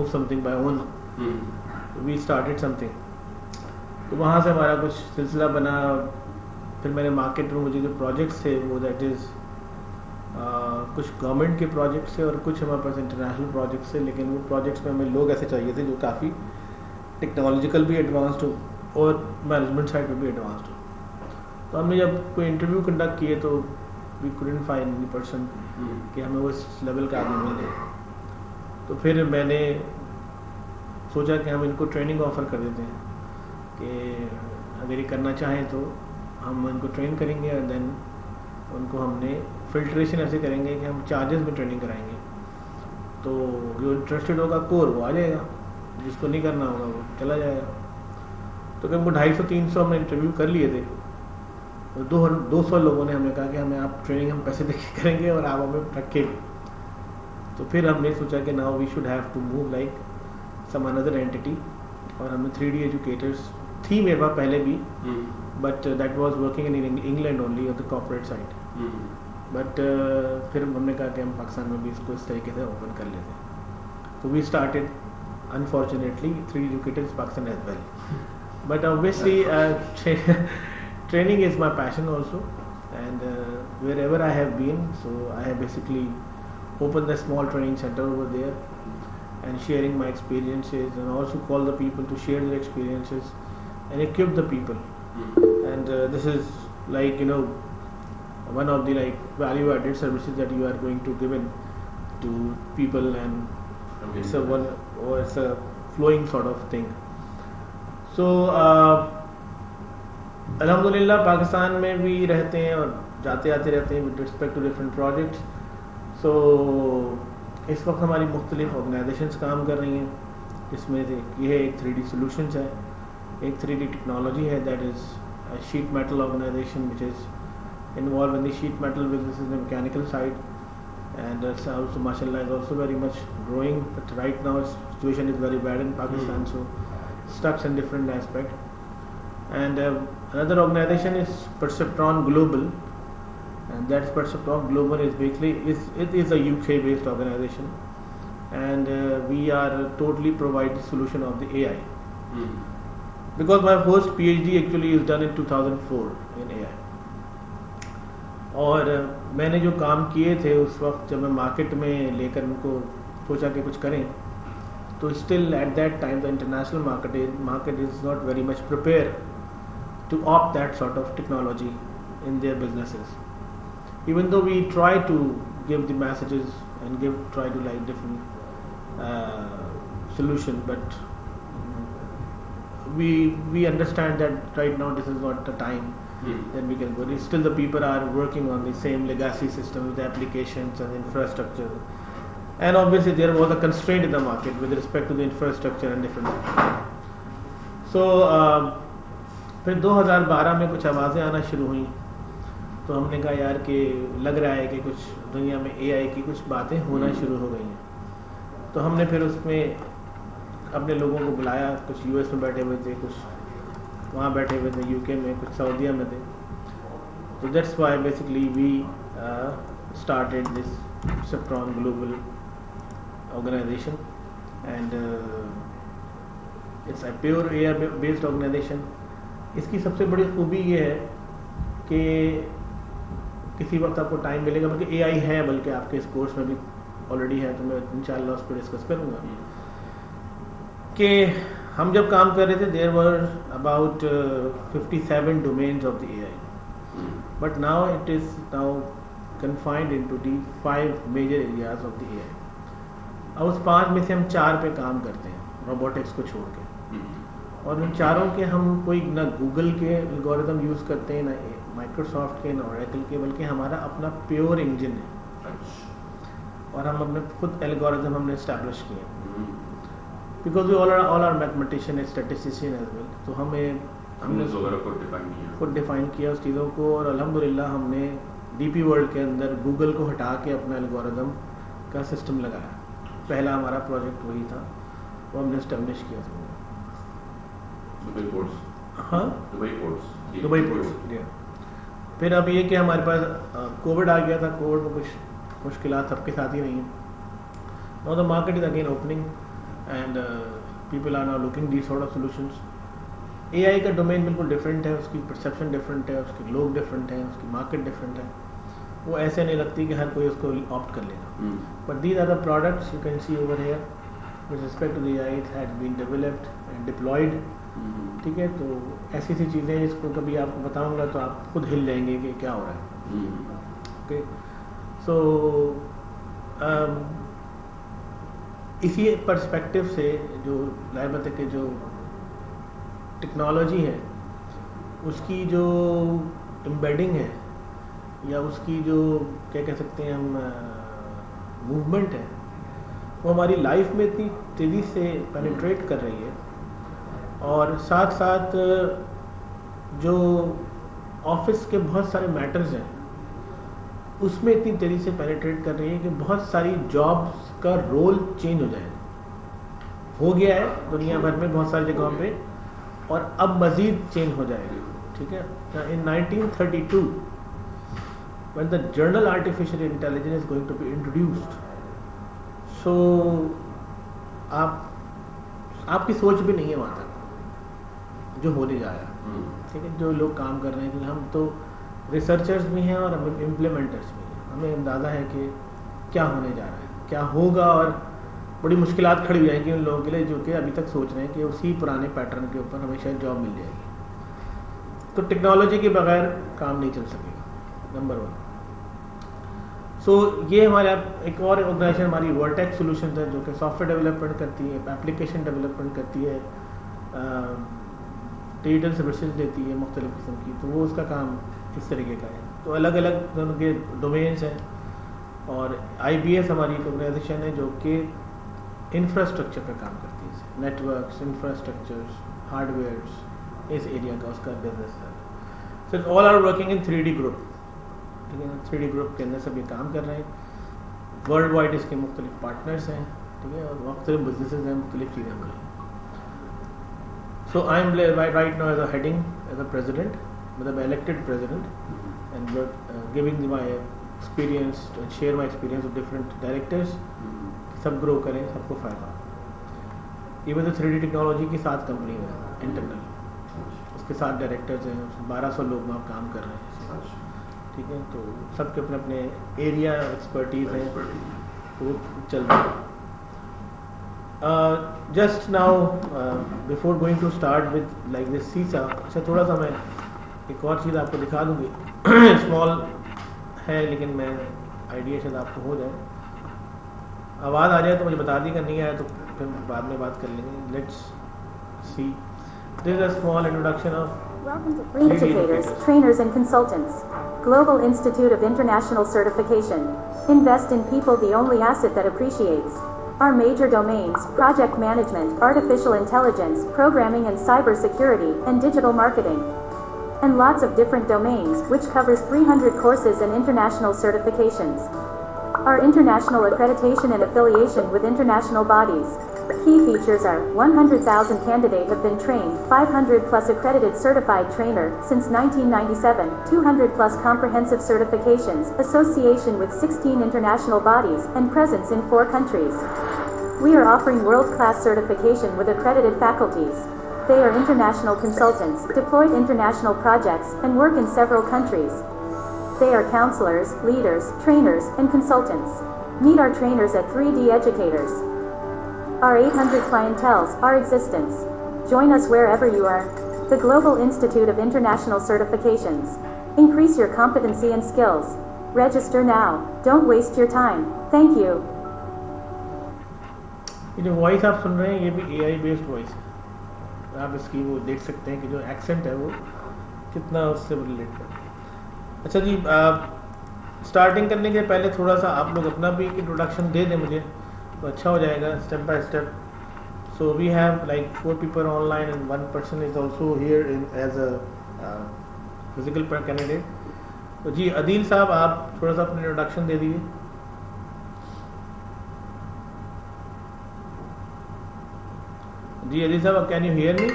move something by own. We started something. तो वहाँ से हमारा कुछ सिलसिला बना. फिर मैंने मार्केट में मुझे जो प्रोजेक्ट्स थे वो दैट इज़ कुछ गवर्नमेंट के प्रोजेक्ट्स थे और कुछ हमारे पास इंटरनेशनल प्रोजेक्ट्स थे, लेकिन वो प्रोजेक्ट्स में हमें लोग ऐसे चाहिए थे जो काफ़ी टेक्नोलॉजिकल भी एडवांस्ड हो और मैनेजमेंट साइड पे भी एडवांस्ड हो. तो हमने जब कोई इंटरव्यू कंडक्ट किए तो we couldn't find any person कि हमें वो इस लेवल का आदमी मिल जाए. तो फिर मैंने सोचा कि हम इनको ट्रेनिंग ऑफ़र कर देते हैं कि अगर ये करना चाहें तो हम इनको ट्रेन करेंगे और देन उनको हमने फिल्ट्रेशन ऐसे करेंगे कि हम चार्जेस में ट्रेनिंग कराएंगे. तो जो इंटरेस्टेड होगा कोर वो आ जाएगा, जिसको नहीं करना होगा वो चला जाएगा. तो करीब 250-300 हमने इंटरव्यू कर लिए थे. तो 200 लोगों ने हमें कहा कि हमें आप ट्रेनिंग हम पैसे देके करेंगे और आप हमें रखें. तो फिर हमने सोचा कि now we should have to move like some another entity. और हमने 3D एजुकेटर्स थी मेरे पास पहले भी, but that was working in England only on the corporate side. बट फिर हमने कहा कि हम पाकिस्तान में भी इसको इस तरीके से ओपन कर लेते हैं. तो we started unfortunately 3D educators Pakistan as well. But obviously training is my passion also, and wherever I have been, so I have basically opened a small training center over there and sharing my experiences, and also call the people to share their experiences and equip the people. And this is like, you know, one of the like value added services that you are going to give in to people, and it's a flowing sort of thing. So अल्हम्दुलिल्लाह पाकिस्तान में भी रहते हैं और जाते आते रहते हैं with respect to different projects. So इस वक्त हमारी मुख्तलिफ ऑर्गेनाइजेशंस काम कर रही हैं, जिसमें यह एक 3D सोल्यूशंस है, एक 3D टेक्नोलॉजी है that is sheet metal organization which is involve in the sheet metal business in the mechanical side, and also mashallah is also very much growing, but right now situation is very bad in Pakistan, so stuck in different aspect. And another organization is Perceptron Global, and that Perceptron Global is basically it is a UK based organization, and we are totally provide the solution of the AI. Because my first PhD actually is done in 2004 in AI. और मैंने जो काम किए थे उस वक्त जब मैं मार्केट में लेकर उनको सोचा कि कुछ करें, तो still at that time the international market is not very much prepared to opt that sort of technology in their businesses. Even though we try to give the messages and try to like different solution, but we understand that right now this is not the time. Then we can go. Still the people are working on the same legacy systems, the applications and infrastructure, and obviously there was a constraint in the market with respect to the infrastructure and different. So फिर 2012 में कुछ आवाज़ें आना शुरू हुई, तो हमने कहा यार कि लग रहा है कि कुछ दुनिया में AI की कुछ बातें होना शुरू हो गई हैं. तो हमने फिर उसमें अपने लोगों को बुलाया, कुछ US में बैठे हुए थे, कुछ वहाँ बैठे हुए थे UK में, कुछ सऊदीया में थे. तो that's why basically we started this Perceptron Global organization, and it's a pure AI based organization. इसकी सबसे बड़ी खूबी ये है कि किसी वक्त आपको टाइम मिलेगा, बल्कि AI है, बल्कि आपके इस कोर्स में भी ऑलरेडी है, तो मैं इंशाल्लाह उस पर डिस्कस करूँगा कि हम जब काम कर रहे थे there were about 57 domains of the AI, but now it is now confined into the 5 major areas of the AI. अब उस 5 में से हम 4 पे काम करते हैं, रोबोटिक्स को छोड़ के. और उन चारों के हम कोई ना गूगल के एल्गोरिथम यूज़ करते हैं, ना माइक्रोसॉफ्ट के, ना ओरेकल के, बल्कि हमारा अपना प्योर इंजन है. और हम अपने खुद एल्गोरिथम हमने इस्टेब्लिश किए, because we all are mathematician, statistician as well. तो हमने खुद डिफाइन किया उस चीज़ों को, और अल्हम्दुलिल्लाह हमने डीपी वर्ल्ड के अंदर गूगल को हटा के अपना एल्गोरिथम का सिस्टम लगाया. पहला हमारा प्रोजेक्ट वही था, वो हमने इस्टेब्लिश किया था. हाँ, दुबई पोर्ट्स. फिर अब ये कि हमारे पास कोविड आ गया था. कोविड में कुछ मुश्किलात सबके साथ ही नहीं है. Now the market is again opening. And people are now looking these sort of solutions. AI का डोमेन बिल्कुल डिफरेंट है, उसकी परसेप्शन डिफरेंट है, उसके लोग डिफरेंट हैं, उसकी मार्केट डिफरेंट है। वो ऐसे नहीं लगती कि हर कोई उसको ऑप्ट कर लेगा। But these are the products you can see over here with respect to the AI, it had been developed and deployed. ठीक है, तो ऐसी सी चीज़ें जिसको कभी आपको बताऊंगा तो आप खुद हिल जाएंगे कि क्या हो रहा है। ओके, सो इसी पर्सपेक्टिव से जो लाइबत के जो टेक्नोलॉजी है उसकी जो एम्बेडिंग है या उसकी जो क्या कह सकते हैं हम मूवमेंट है, वो हमारी लाइफ में इतनी तेज़ी से पेनिट्रेट कर रही है, और साथ साथ जो ऑफिस के बहुत सारे मैटर्स हैं उसमें इतनी तेज़ी से पेनिट्रेट कर रही है कि बहुत सारी जॉब्स का रोल चेंज हो जाएगा। हो गया है दुनिया भर में बहुत सारी जगहों पे, और अब मज़ीद चेंज हो जाएगा। ठीक है, इन 1932 when the journal artificial intelligence is going to be introduced, so आपकी सोच भी नहीं है वहाँ तक जो होने जा रहा है। ठीक है, जो लोग काम कर रहे हैं, क्योंकि हम तो रिसर्चर्स भी हैं और हम इम्प्लीमेंटर्स भी हैं, हमें अंदाज़ा है कि क्या होने जा रहा है, क्या होगा, और बड़ी मुश्किलात खड़ी हो जाएंगी उन लोगों के लिए जो कि अभी तक सोच रहे हैं कि उसी पुराने पैटर्न के ऊपर हमें शायद जॉब मिल जाएगी। तो टेक्नोलॉजी के बगैर काम नहीं चल सकेगा, नंबर 1। सो ये हमारे एक और ऑर्गेनाइजेशन हमारी वर्टेक्स सॉल्यूशंस है जो कि सॉफ्टवेयर डेवलपमेंट करती है, एप्लीकेशन डेवलपमेंट करती है, डिजिटल सर्विसेज देती है मुख्तलिफ किस्म की। तो वो उसका काम इस तरीके का है। तो अलग अलग उनके डोमेन्स हैं, और IBS हमारी एक ऑर्गेनाइजेशन है जो कि इंफ्रास्ट्रक्चर पर काम करती है, नेटवर्क्स, इंफ्रास्ट्रक्चर्स, हार्डवेयर्स, इस एरिया का उसका बिजनेस है। So all are working in 3D group. ठीक है, 3D ग्रुप के अंदर सब ये काम कर रहे हैं। वर्ल्ड वाइड इसके मुख्तलिफ पार्टनर्स हैं। ठीक है, और मुख्तलिफ बिजनेसेस हैं, मुख्तलिफ चीज़ें हो रही हैं। So I am right now as a heading, as a president, मतलब elected president, and giving my experience and share my experience with different directors, सब ग्रो करें, सबको फ़ायदा। इवन तो 3D टेक्नोलॉजी की 7 कंपनी है इंटरनल, उसके 7 डायरेक्टर्स हैं, 1200 लोग वहाँ काम कर रहे हैं। ठीक है, तो सबके अपने अपने एरिया एक्सपर्टीज़ हैं, तो वो चल रहा है। Just now before going to start with like this CISA, अच्छा थोड़ा सा मैं एक और चीज़ आपको दिखा दूँगी। स्मॉल है लेकिन मैं आइडिया शायद आपको हो जाए। आवाज़ आ जाए तो मुझे बता दी, अगर नहीं आया तो फिर बाद में बात कर लेंगे। Let's see, this is a small introduction of Welcome to Free Educators, Trainers and Consultants. Global Institute of International Certification. Invest in people, the only asset that appreciates. Our major domains: project management, artificial intelligence, programming and cybersecurity, and digital marketing. And lots of different domains, which covers 300 courses and international certifications. Our international accreditation and affiliation with international bodies. Key features are 100,000 candidates have been trained, 500 plus accredited certified trainer since 1997, 200 plus comprehensive certifications, association with 16 international bodies, and presence in 4 countries. We are offering world-class certification with accredited faculties. They are international consultants, deployed international projects, and work in several countries. They are counselors, leaders, trainers, and consultants. Meet our trainers at 3D Educators. Our 800 clienteles, our existence. Join us wherever you are. The Global Institute of International Certifications. Increase your competency and skills. Register now. Don't waste your time. Thank you. ये जो voice आप सुन रहे हैं ये भी AI based voice है। आप इसकी वो देख सकते हैं कि जो एक्सेंट है वो कितना उससे रिलेट करता है। अच्छा जी, स्टार्टिंग करने के पहले थोड़ा सा आप लोग अपना भी इंट्रोडक्शन दे दें मुझे तो अच्छा हो जाएगा, step by step. So we have like 4 people online and 1 person is also here in as a physical candidate. तो जी अदील साहब, आप थोड़ा सा अपना इंट्रोडक्शन दे दीजिए। जी अदील साहब, can you hear me?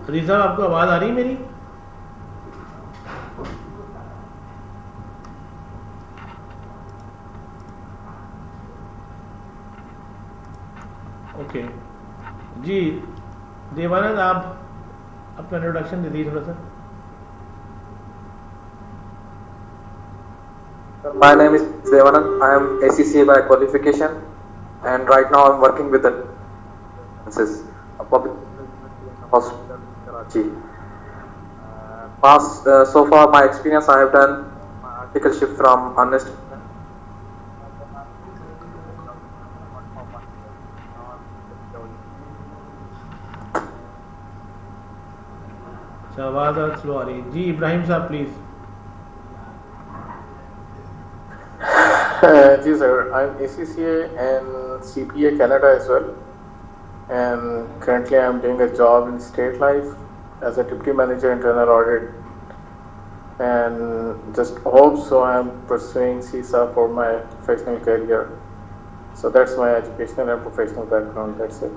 Adeel साहब, आपको आवाज़ आ रही है मेरी? ओके जी, देवानंद आप अपना इंट्रोडक्शन दे दीजिए थोड़ा सा। My name is Devanand. I am ACCA by qualification, and right now I'm working with the public hospital in Karachi. So far my experience, I have done my article shift from honest. आवाज़ slow आ रही है जी। इब्राहिम साहब please. Ji sir, I'm ACCA and CPA Canada as well, and currently I'm doing a job in State Life as a Deputy Manager Internal Audit, and just hope so I'm pursuing CISA for my professional career. So that's my educational and professional background. That's it.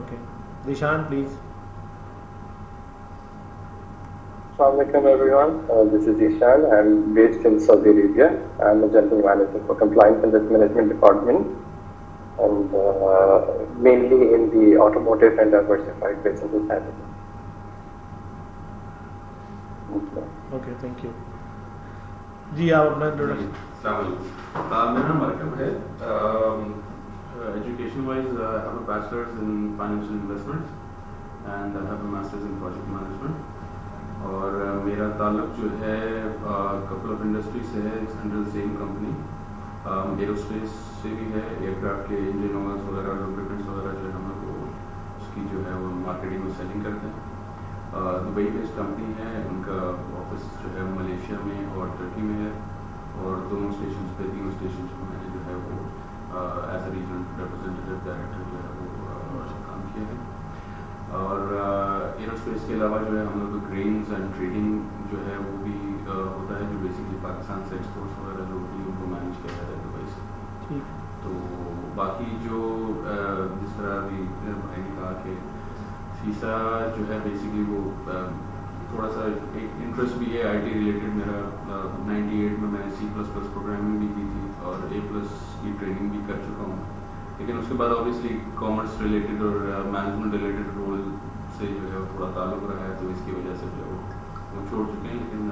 Okay, Dishan please. Assalamualaikum everyone, this is Ishan. I'm based in Saudi Arabia. I'm a General Manager for Compliance and Risk Management Department, and mainly in the automotive and diversified passenger handling. Okay, thank you जी। आप अपना introduction. मेरा नाम मरकम है। Education wise I have a bachelors in financial investments and I have a masters in project management. और मेरा ताल्लुक जो है कपल ऑफ इंडस्ट्री से है, under the same company. Aerospace से भी है, एयरक्राफ्ट के इंजन ऑयल्स वगैरह, लुब्रिकेंट्स वगैरह जो है हम लोग वो उसकी जो है वो मार्केटिंग और सेलिंग करते हैं। दुबई बेस्ड कंपनी है, उनका ऑफिस जो है मलेशिया में और टर्की में है, और दोनों स्टेशन पे, तीनों स्टेशन पे मैंने जो है वो as a regional representative director जो है वो काम किया है। और एरोस्पेस के अलावा जो है हम लोग ग्रेन्स एंड ट्रेडिंग जो है वो भी होता है, जो बेसिकली पाकिस्तान से एक्सपोर्ट्स वगैरह जो होती है उनको मैनेज किया जाता है दुबई से। तो बाकी जो जिस तरह अभी भाई ने कहा कि सीसा जो है बेसिकली वो थोड़ा सा एक इंटरेस्ट भी है IT रिलेटेड। मेरा 98 में मैंने C++ प्रोग्रामिंग भी की थी और A+ की ट्रेनिंग भी कर चुका हूँ, लेकिन उसके बाद ऑब्वियसली कॉमर्स रिलेटेड और मैनेजमेंट रिलेटेड रोल से जो है थोड़ा ताल्लुक रहा है, तो इसकी वजह से जो वो छोड़ चुके हैं। लेकिन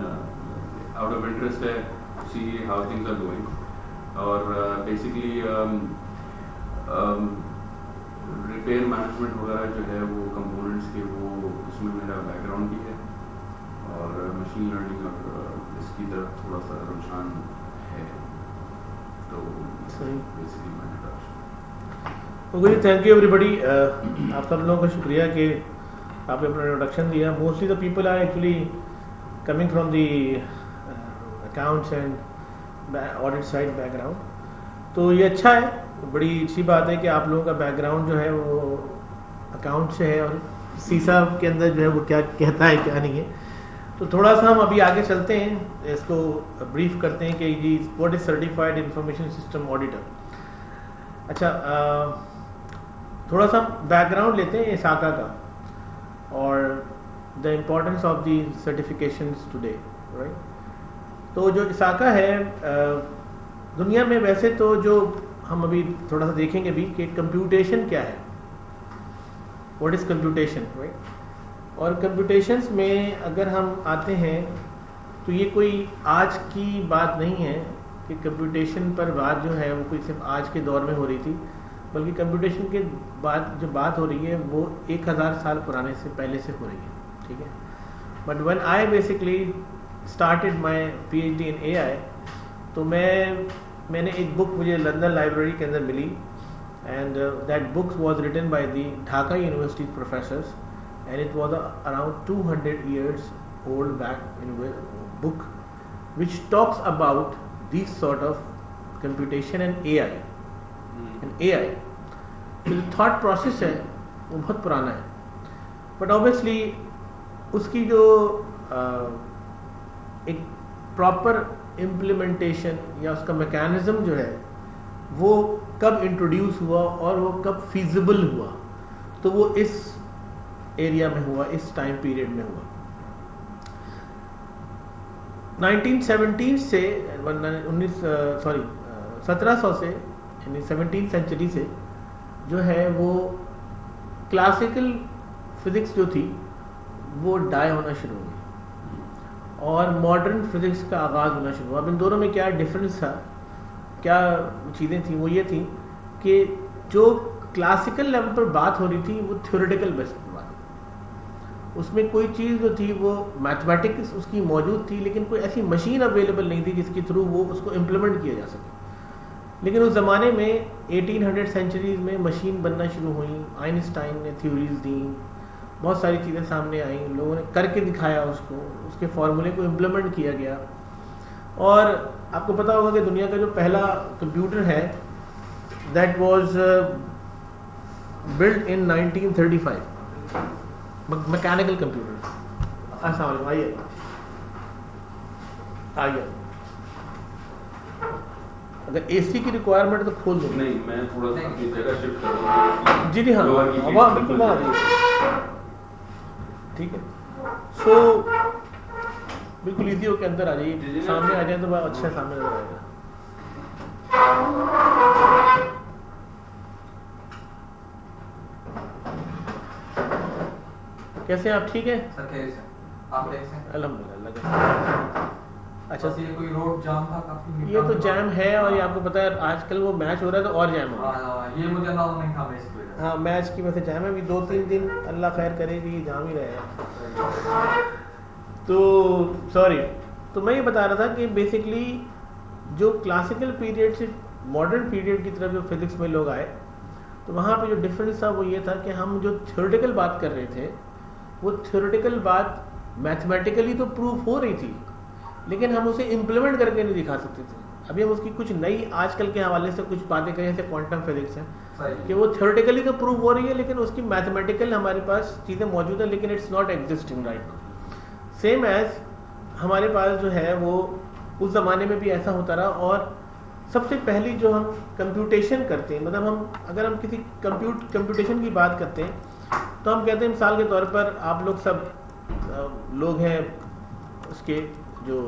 आउट ऑफ इंटरेस्ट है see how things are going. और बेसिकली रिपेयर मैनेजमेंट वगैरह जो है वो कंपोनेंट्स के वो उसमें मेरा बैकग्राउंड भी है, और मशीन लर्निंग और इसकी तरफ थोड़ा सा रुझान है। तो बेसिकली मैंने ओके, थैंक यू एवरीबडी। आप सब लोगों का शुक्रिया कि आपने अपना इंट्रोडक्शन दिया। Mostly the people are actually coming from the accounts and audit side background, तो ये अच्छा है, बड़ी अच्छी बात है कि आप लोगों का बैकग्राउंड जो है वो अकाउंट से है और सीसा के अंदर जो है वो क्या कहता है क्या नहीं है। तो थोड़ा सा हम अभी आगे चलते हैं, इसको ब्रीफ करते हैं कि जी what is certified information system auditor. अच्छा, थोड़ा सा बैकग्राउंड लेते हैं इसाका का और the importance of the certifications today, right. तो जो इसाका है दुनिया में वैसे तो जो हम अभी थोड़ा सा देखेंगे भी कि कंप्यूटेशन क्या है, व्हाट इज़ कंप्यूटेशन, राइट। और कंप्यूटेशंस में अगर हम आते हैं तो ये कोई आज की बात नहीं है कि कंप्यूटेशन पर बात जो है वो कोई सिर्फ आज के दौर में हो रही थी, बल्कि कंप्यूटेशन के बाद जो बात हो रही है वो 1000 साल पुराने से पहले से हो रही है, ठीक है। But when I basically started my PhD in AI, तो मैंने एक बुक मुझे लंदन लाइब्रेरी के अंदर मिली, and that book was written by the Dhaka university professors, and it was around 200 years old back in book which talks about this sort of computation and AI. And AI जो thought process है वो बहुत पुराना है, but obviously उसकी जो एक proper implementation या उसका मैकेनिज्म जो है वो कब इंट्रोड्यूस हुआ और वो कब फीजिबल हुआ, तो वो इस एरिया में हुआ, इस टाइम पीरियड में हुआ। 1917 से 1700 से यानी 17th सेंचुरी से जो है वो क्लासिकल फिजिक्स जो थी वो डाई होना शुरू हुई और मॉडर्न फिजिक्स का आगाज़ होना शुरू हुआ। अब इन दोनों में क्या डिफरेंस था, क्या चीज़ें थी, वो ये थी कि जो क्लासिकल लेवल पर बात हो रही थी वो थ्योरेटिकल बेस पर बात, उसमें कोई चीज़ जो थी वो मैथमेटिक्स उसकी मौजूद थी, लेकिन कोई ऐसी मशीन अवेलेबल नहीं थी जिसके थ्रू वो उसको इम्प्लीमेंट किया जा सके। लेकिन उस ज़माने में 1800 सेंचुरीज़ में मशीन बनना शुरू हुई, आइंस्टाइन ने थ्योरीज दी, बहुत सारी चीज़ें सामने आई, लोगों ने करके दिखाया उसको, उसके फॉर्मूले को इम्प्लीमेंट किया गया। और आपको पता होगा कि दुनिया का जो पहला कंप्यूटर है that was build in 1935, mechanical computer. अस्सलाम वालेकुम, आइए आइए। अगर एसी की रिक्वायरमेंट तो खोल दो। नहीं, मैं थोड़ा सा अपनी जगह शिफ्ट कर दूँ। जी हाँ, वहाँ बिल्कुल वहाँ आ जाइए, ठीक है। सो बिल्कुल इजी होकर अंदर आ जाइए, सामने आ जाए तो बड़ा अच्छा सामने नजर आएगा। कैसे हैं आप, ठीक है सर? कैसे हैं आप? कैसे हैं? अल्हम्दुलिल्लाह। अच्छा, ये कोई रोड जाम था काफी? ये तो जैम है, और ये आपको पता है आजकल वो मैच हो रहा है तो और जैम हो रहा है। ये मुझे नाम नहीं था मैच की वजह से। हाँ, मैच की वजह से जैम है, अभी 2-3 दिन अल्लाह खैर करेगी जाम ही रहेगा। तो सॉरी, तो मैं ये बता रहा था कि बेसिकली जो क्लासिकल पीरियड से मॉडर्न पीरियड की तरफ जो फिजिक्स में लोग आए, तो वहाँ पे जो डिफरेंस था वो ये था कि हम जो थ्योरेटिकल बात कर रहे थे वो थ्योरेटिकल बात मैथमेटिकली तो प्रूफ हो रही थी, लेकिन हम उसे इम्प्लीमेंट करके नहीं दिखा सकते थे। अभी हम उसकी कुछ नई आजकल के हवाले से कुछ बातें करें, जैसे क्वांटम फिजिक्स है कि वो थ्योरेटिकली तो प्रूव हो रही है, लेकिन उसकी मैथमेटिकल हमारे पास चीज़ें मौजूद है, लेकिन it's not existing right. Same as हमारे पास जो है वो उस ज़माने में भी ऐसा होता रहा। और सबसे पहली जो हम कंप्यूटेशन करते हैं, मतलब हम अगर हम किसी कंप्यूटेशन की बात करते हैं तो हम कहते हैं मिसाल के तौर पर आप लोग सब लोग हैं उसके जो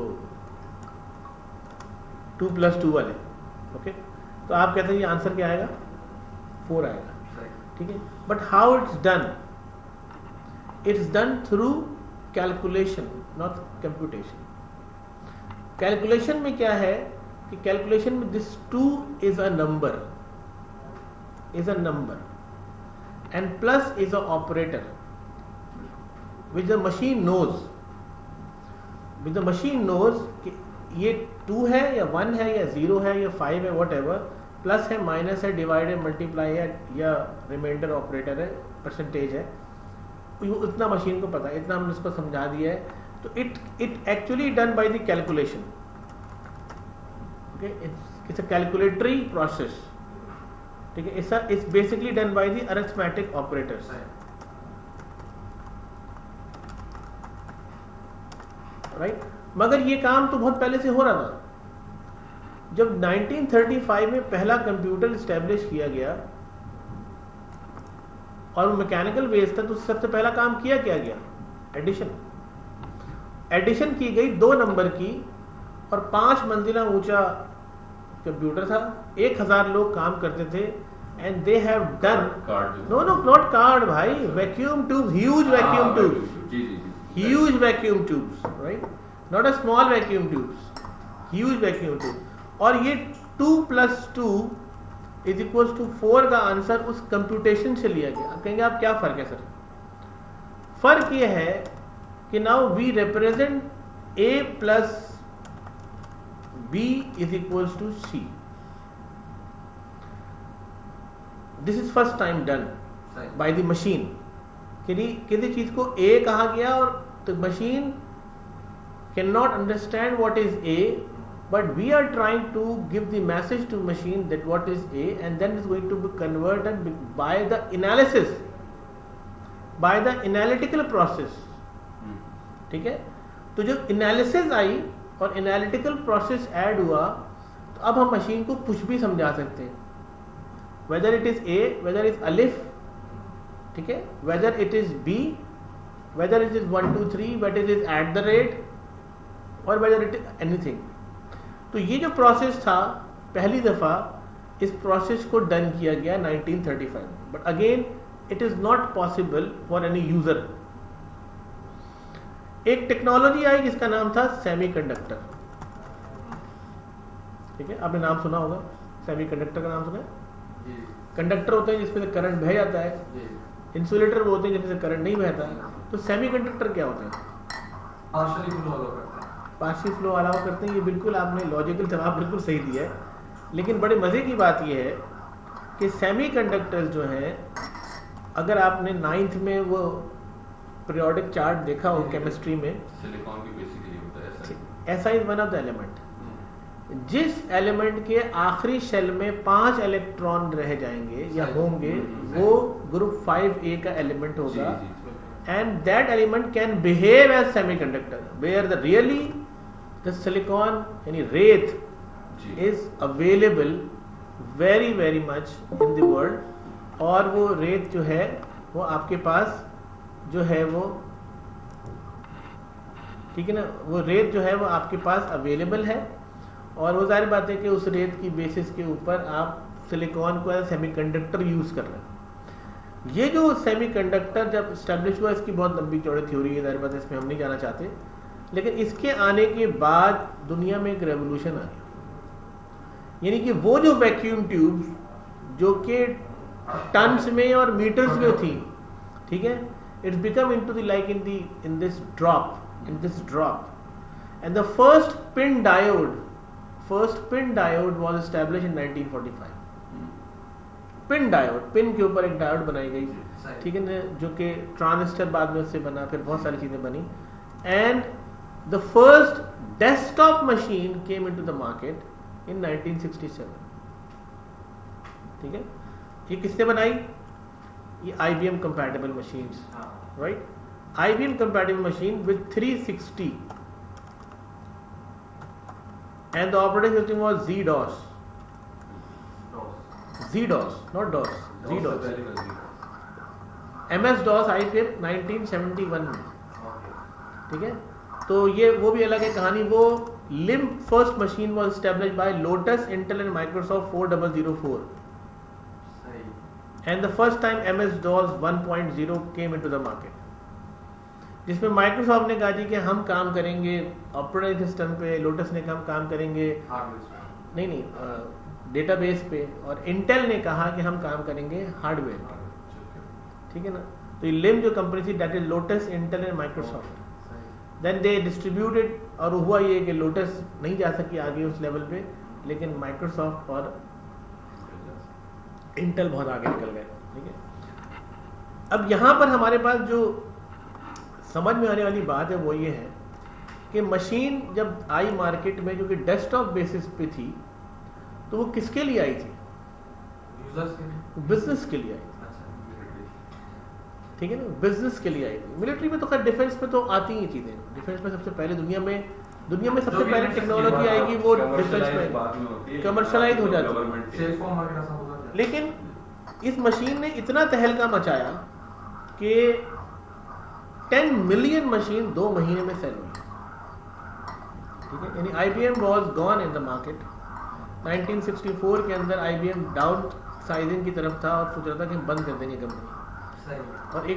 2+2 वाले, ओके, तो आप कहते हैं ये आंसर क्या आएगा? 4 आएगा, ठीक है। But how it's done through calculation, not computation. Calculation में क्या है कि कैलकुलेशन में this 2 is a number, and plus is a operator which the machine knows, कि ये 2 है या 1 है या 0 है या 5 है, whatever, प्लस है, माइनस है, डिवाइड है, मल्टीप्लाई है या रिमाइंडर ऑपरेटर है, परसेंटेज है, इतना मशीन को पता है, इतना हमने इसको समझा दिया है। तो it actually done by the calculation, okay, it's a calculatory process, ठीक है। It's basically done by the arithmetic operators, right. मगर ये काम तो बहुत पहले से हो रहा था। जब 1935 में पहला कंप्यूटर इस्टेब्लिश किया गया और वो मैकेनिकल बेस्ड था, तो सबसे पहला काम क्या गया? एडिशन की गई 2 नंबर की, और 5 मंजिला ऊंचा कंप्यूटर था, 1000 लोग काम करते थे, and they have done no not card भाई, vacuum tube, huge vacuum tubes, right, not a small vacuum tubes, huge vacuum tube. और ये 2+2 = 4 का आंसर उस कंप्यूटेशन से लिया गया। आप कहेंगे आप क्या फर्क है सर? फर्क ये है कि now we represent A + B = C। This is first time done by the machine. किसी चीज को A कहा गया और the machine cannot understand what is A, but we are trying to give the message to machine that what is A, and then it's going to be converted by the analysis, by the analytical process, ठीक है। तो जब analysis I और analytical process add हुआ, तो अब हम machine को कुछ भी समझा सकते हैं, whether it is A, whether is अलिफ, ठीक है, whether it is B, whether it is 1 2 3, whether it is at the rate, or whether it is anything। तो ये जो प्रोसेस था पहली दफ़ा इस प्रोसेस को डन किया गया 1935, but again it is not possible for any user. एक टेक्नोलॉजी आई जिसका नाम था सेमीकंडक्टर। ठीक है, आपने नाम सुना होगा, सेमीकंडक्टर का नाम सुना है? जी कंडक्टर होते हैं जिसमें से करंट बह जाता है, जी। इंसुलेटर वो होते हैं जिसमें से करंट नहीं बहता है। तो सेमीकंडक्टर क्या होते हैं? पार्शियली फ्लो अलाउ करते हैं। पार्शियल फ्लो अलाउ करते हैं। ये बिल्कुल आपने लॉजिकल जवाब बिल्कुल सही दिया है, लेकिन बड़े मज़े की बात यह है कि सेमीकंडक्टर्स जो हैं, अगर आपने 9th में वो पीरियोडिक चार्ट देखा हो केमिस्ट्री में, सिलिकॉन की बेसिकली होता है ऐसा is one of the element. जिस एलिमेंट के आखिरी शेल में 5 इलेक्ट्रॉन रह जाएंगे या होंगे, वो ग्रुप 5A का एलिमेंट होगा, and that element can behave as semiconductor where the really the silicon यानी रेत is available very much in the world, और वो रेत जो है वो आपके पास जो है वो, ठीक है ना, वो रेत जो है वो आपके पास अवेलेबल है, और वो जाहिर बात है कि उस रेत की बेसिस के ऊपर आप सिलिकॉन को एज सेमीकंडक्टर यूज कर रहे हैं। ये जो सेमीकंडक्टर जब स्टैब्लिश हुआ, इसकी बहुत लंबी चौड़ी थ्योरी है, जाहिर बात है इसमें हम नहीं जाना चाहते, लेकिन इसके आने के बाद दुनिया में एक रेवोल्यूशन आ गया। यानी कि वो जो वैक्यूम ट्यूब्स जो कि टन्स में और मीटर्स में थी, ठीक है, it's become into the like in this drop and the first pin diode was established in 1945। Pin diode, pin के ऊपर एक डायोड बनाई गई, ठीक है ना, जो कि ट्रांजिस्टर बाद में उससे बना, फिर बहुत सारी चीजें बनी, and the first desktop machine came into the market in 1967। ठीक है, ये किसने बनाई? ये IBM compatible machines, right? IBM compatible machine with 360 and the operating system was ZDOS, not DOS, ZDOS। MS-DOS आई फिर 1971 में, ठीक है। तो ये वो भी अलग है कहानी। वो LIMP first machine was established bye lotus, Intel and Microsoft 4004, and the first time MS-DOS 1.0 came into the market, जिसमें माइक्रोसॉफ्ट ने कहा जी कि हम काम करेंगे ऑपरेटिंग सिस्टम पे, लोटस ने कहा हम काम करेंगे नहीं डेटाबेस पे, और इंटेल ने कहा कि हम काम करेंगे हार्डवेयर पे, ठीक है ना। तो ये लिम जो कंपनी थी, that is Lotus, Intel and Microsoft, then they distributed, और हुआ ये कि लोटस नहीं जा सकी आगे उस लेवल पे, लेकिन माइक्रोसॉफ्ट और इंटेल बहुत आगे निकल गए, ठीक है। अब यहाँ पर हमारे पास जो समझ में आने वाली बात है वो ये है कि मशीन जब आई मार्केट में, जो कि डेस्कटॉप बेसिस पे थी, तो वो किसके लिए आई थी? यूजर्स के लिए, बिजनेस के लिए आई थी, ठीक है ना, बिजनेस के लिए आई थी। मिलिट्री में तो खैर, डिफेंस में तो आती ही चीजें, डिफेंस में सबसे पहले दुनिया में सबसे पहले टेक्नोलॉजी आएगी वो डिफेंस में कमर्शलाइज हो जाती है। लेकिन इस मशीन ने इतना तहलका मचाया कि 10 मिलियन मशीन 2 महीने में सेल हुई, ठीक है। यानी IBM was gone in the market. 1964 के अंदर IBM डाउन साइजिंग की तरफ था और सोच रहा था कि हम बंद कर देंगे कंपनी, और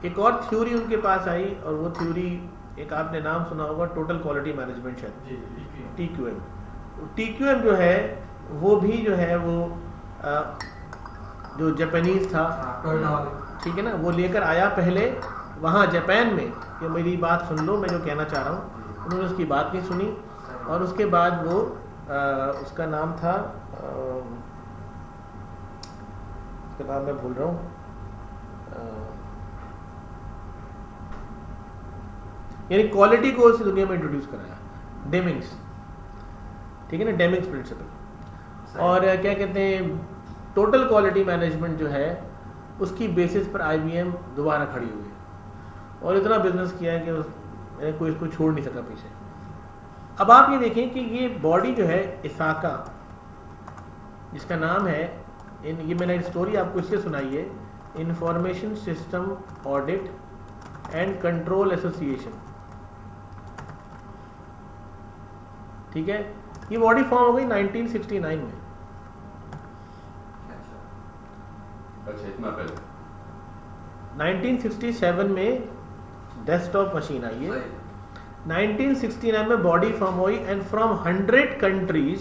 एक और थ्योरी उनके पास आई, और वो थ्योरी एक आपने नाम सुना होगा, टोटल क्वालिटी मैनेजमेंट, शायद TQM जो है वो भी जो है वो जो जापानीज था, ठीक है ना, वो लेकर आया पहले वहाँ जापान में कि मेरी बात सुन लो, मैं जो कहना चाह रहा हूँ। उन्होंने उसकी बात नहीं सुनी, और उसके बाद वो उसका नाम था, उसका नाम मैं भूल रहा हूँ, यानी क्वालिटी को उस दुनिया में इंट्रोड्यूस कराया, डेमिंग्स, ठीक है ना, डेमिंग्स प्रिंसिपल। और क्या कहते हैं, टोटल क्वालिटी मैनेजमेंट जो है उसकी बेसिस पर IBM दोबारा खड़ी हुई और इतना बिजनेस किया है कि कोई इसको छोड़ नहीं सका पीछे। अब आप ये देखें कि ये बॉडी जो है इसाका, जिसका नाम है, ये मैंने स्टोरी आपको इससे सुनाई है, information system audit and control association, ठीक है। ये बॉडी फॉर्म हो गई 1969 में, पहले 1967 में डेस्कटॉप मशीन आई है, 1969 में बॉडी फॉर्म हुई, एंड फ्रॉम 100 कंट्रीज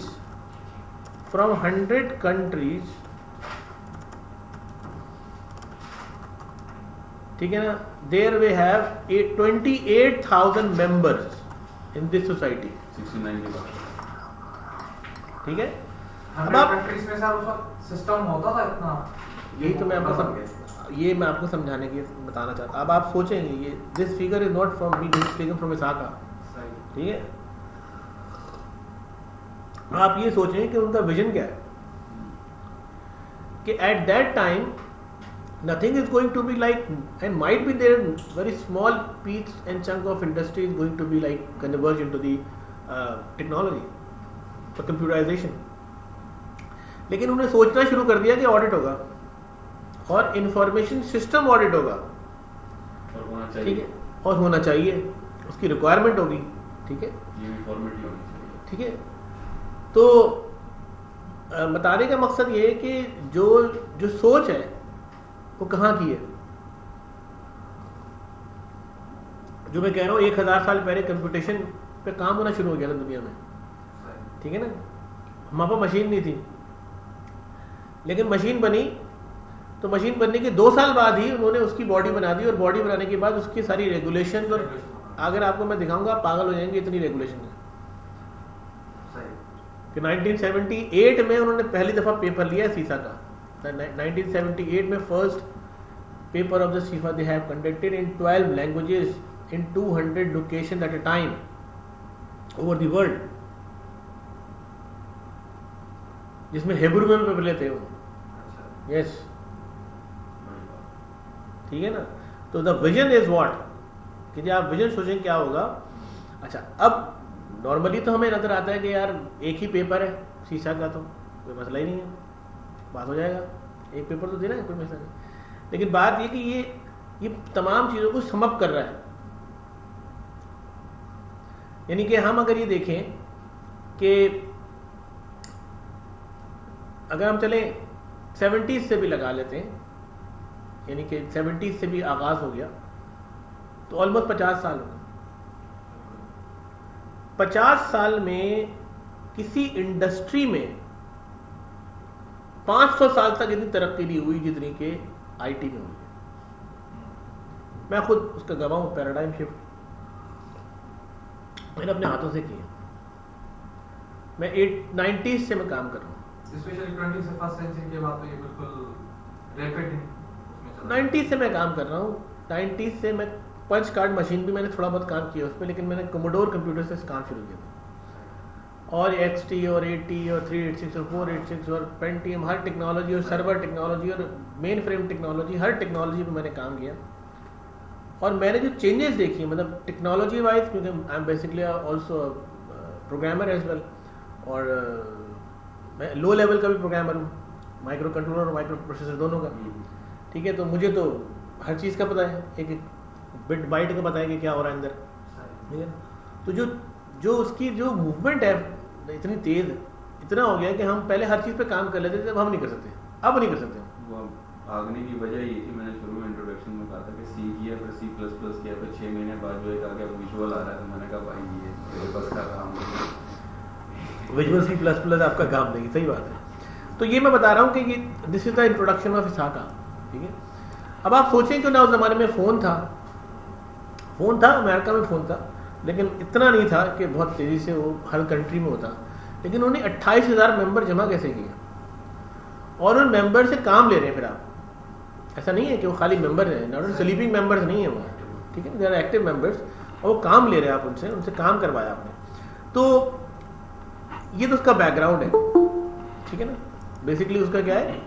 ठीक है ना, there we have 28,000 members in this society. 69 के बाद ठीक है, अब 100 आप कंट्रीज में सर उसका सिस्टम होता था इतना, यही तो मैं आपको समझाने की बताना चाहता। अब आप सोचेंगे ये this figure is not from me, this figure from ISACA, ठीक है। आप ये सोचें कि उनका विजन क्या है, कि at that time nothing is going to be like, and might be there very small piece and chunk of industry is going to be like converge into the technology for computerization, लेकिन उन्होंने सोचना शुरू कर दिया कि audit होगा और information system audit होगा, और होना ठीक चाहिए, है, और होना चाहिए, उसकी रिक्वायरमेंट होगी, ठीक है, यूनिफॉर्मिटी होनी चाहिए। ठीक है। तो बताने का मकसद ये है कि जो सोच है वो कहाँ की है। जो मैं कह रहा हूँ 1000 साल पहले कंप्यूटेशन पे काम होना शुरू हो गया था दुनिया में, ठीक है ना। हमारे पास मशीन नहीं थी, लेकिन मशीन बनी तो मशीन बनने के 2 साल बाद ही उन्होंने उसकी बॉडी बना दी, और बॉडी बनाने के बाद उसकी सारी रेगुलेशन, और अगर आपको मैं दिखाऊंगा आप पागल हो जाएंगे, इतनी रेगुलेशन है कि 1978 में उन्होंने पहली दफा पेपर लिया है सीसा का। 1978 में first paper of the CISA they have conducted in 12 languages in 200 location at a time over the world, जिसमें हिब्रू में पेपर लेते हो। यस, ठीक है ना। तो द विजन इज व्हाट, कि जब आप विजन सोचें क्या होगा। अच्छा, अब नॉर्मली तो हमें नजर आता है कि यार एक ही पेपर है सीसा का, तो कोई मसला ही नहीं है, बात हो जाएगा, एक पेपर तो देना है, कोई मसला नहीं। लेकिन बात ये कि ये तमाम चीज़ों को समअप कर रहा है। यानी कि हम अगर ये देखें कि अगर हम चलें 70s से भी लगा लेते हैं, यानी कि 70s से भी आगाज हो गया, तो ऑलमोस्ट 50 साल हो गए। 50 साल में किसी इंडस्ट्री में 500 साल तक इतनी तरक्की नहीं हुई जितनी के आईटी में हुई। मैं खुद उसका गवाह हूं, पैराडाइम शिफ्ट मैंने अपने हाथों से किया। मैं 90s से मैं काम कर रहा हूँ, स्पेशली 20 से फर्स्ट सेंचुरी के बाद तो ये बिल्कुल रैपिड है। 90s से मैं काम कर रहा हूँ। 90s से मैं पंच कार्ड मशीन भी मैंने थोड़ा बहुत काम किया उस पर, लेकिन मैंने कमोडोर कंप्यूटर से काम शुरू किया था, और XT और 80 और 386 और 486 और पेंटियम, हर टेक्नोलॉजी और सर्वर टेक्नोलॉजी और मेन फ्रेम टेक्नोलॉजी, हर टेक्नोलॉजी पे मैंने काम किया। और मैंने जो चेंजेस देखी, मतलब टेक्नोलॉजी वाइज, क्योंकि I am basically also programmer as well, और मैं लो लेवल का भी प्रोग्रामर हूँ, माइक्रो कंट्रोलर और माइक्रो प्रोसेसर दोनों का, ठीक है। तो मुझे तो हर चीज़ का पता है, एक बिट बाइट का पता है कि क्या हो रहा है अंदर, ठीक है। तो जो उसकी जो मूवमेंट है इतनी तेज, इतना हो गया कि हम पहले हर चीज़ पे काम कर लेते थे, अब हम नहीं कर सकते, अब नहीं कर सकते। वो भागने की वजह ये थी, मैंने शुरू में इंट्रोडक्शन में कहा था कि C किया, फिर C++ किया, फिर 6 महीने बाद जो एक आगे विजुअल आ रहा है, तो मैंने कहा भाई ये मेरे बस का काम नहीं, विजुअल C++ आपका काम नहीं, सही बात है। तो ये मैं बता रहा हूँ कि ये this is the introduction of ISACA, ठीक है। अब आप सोचें कि ना उस ज़माने में फ़ोन था, अमेरिका में फ़ोन था, लेकिन इतना नहीं था कि बहुत तेज़ी से वो हर कंट्री में होता। लेकिन उन्होंने 28,000 मेंबर जमा कैसे किए, और उन मेंबर से काम ले रहे हैं। फिर आप ऐसा नहीं है कि वो खाली मेंबर हैं, नॉट स्लीपिंग मेंबर्स नहीं है वो, ठीक है, दे आर एक्टिव मेंबर्स, और वो काम ले रहे हैं आप उनसे काम करवाया आपने। तो ये तो उसका बैकग्राउंड है, ठीक है ना। बेसिकली उसका क्या है,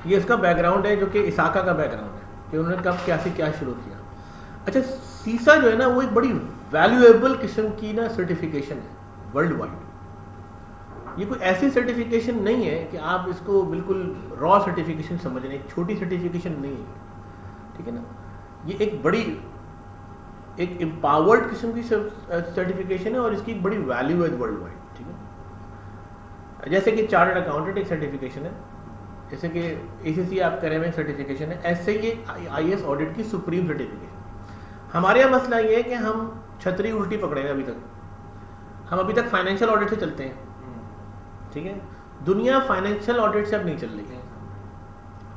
ये उसका बैकग्राउंड है, जो कि इसाका का बैकग्राउंड है कि उन्होंने कब क्या शुरू किया। अच्छा, सीसा जो है ना, वो एक बड़ी वैल्यूएबल किस्म की ना सर्टिफिकेशन है वर्ल्ड वाइड। ये कोई ऐसी सर्टिफिकेशन नहीं है कि आप इसको बिल्कुल रॉ सर्टिफिकेशन समझ रहे हैं, एक छोटी सर्टिफिकेशन नहीं है, ठीक है ना। ये एक बड़ी, एक एम्पावर्ड किस्म की सर्टिफिकेशन है, और इसकी एक बड़ी वैल्यू है वर्ल्ड वाइड, ठीक है। जैसे कि चार्टर्ड अकाउंटेंट एक सर्टिफिकेशन है, जैसे कि ACC आप करें में सर्टिफिकेशन है, ऐसे ये IAS ऑडिट की सुप्रीम सर्टिफिकेशन। हमारे यहाँ मसला ये है कि हम छतरी उल्टी पकड़े हैं अभी तक। हम अभी तक फाइनेंशियल ऑडिट से चलते हैं, ठीक है। दुनिया फाइनेंशियल ऑडिट से अब नहीं चल रही है,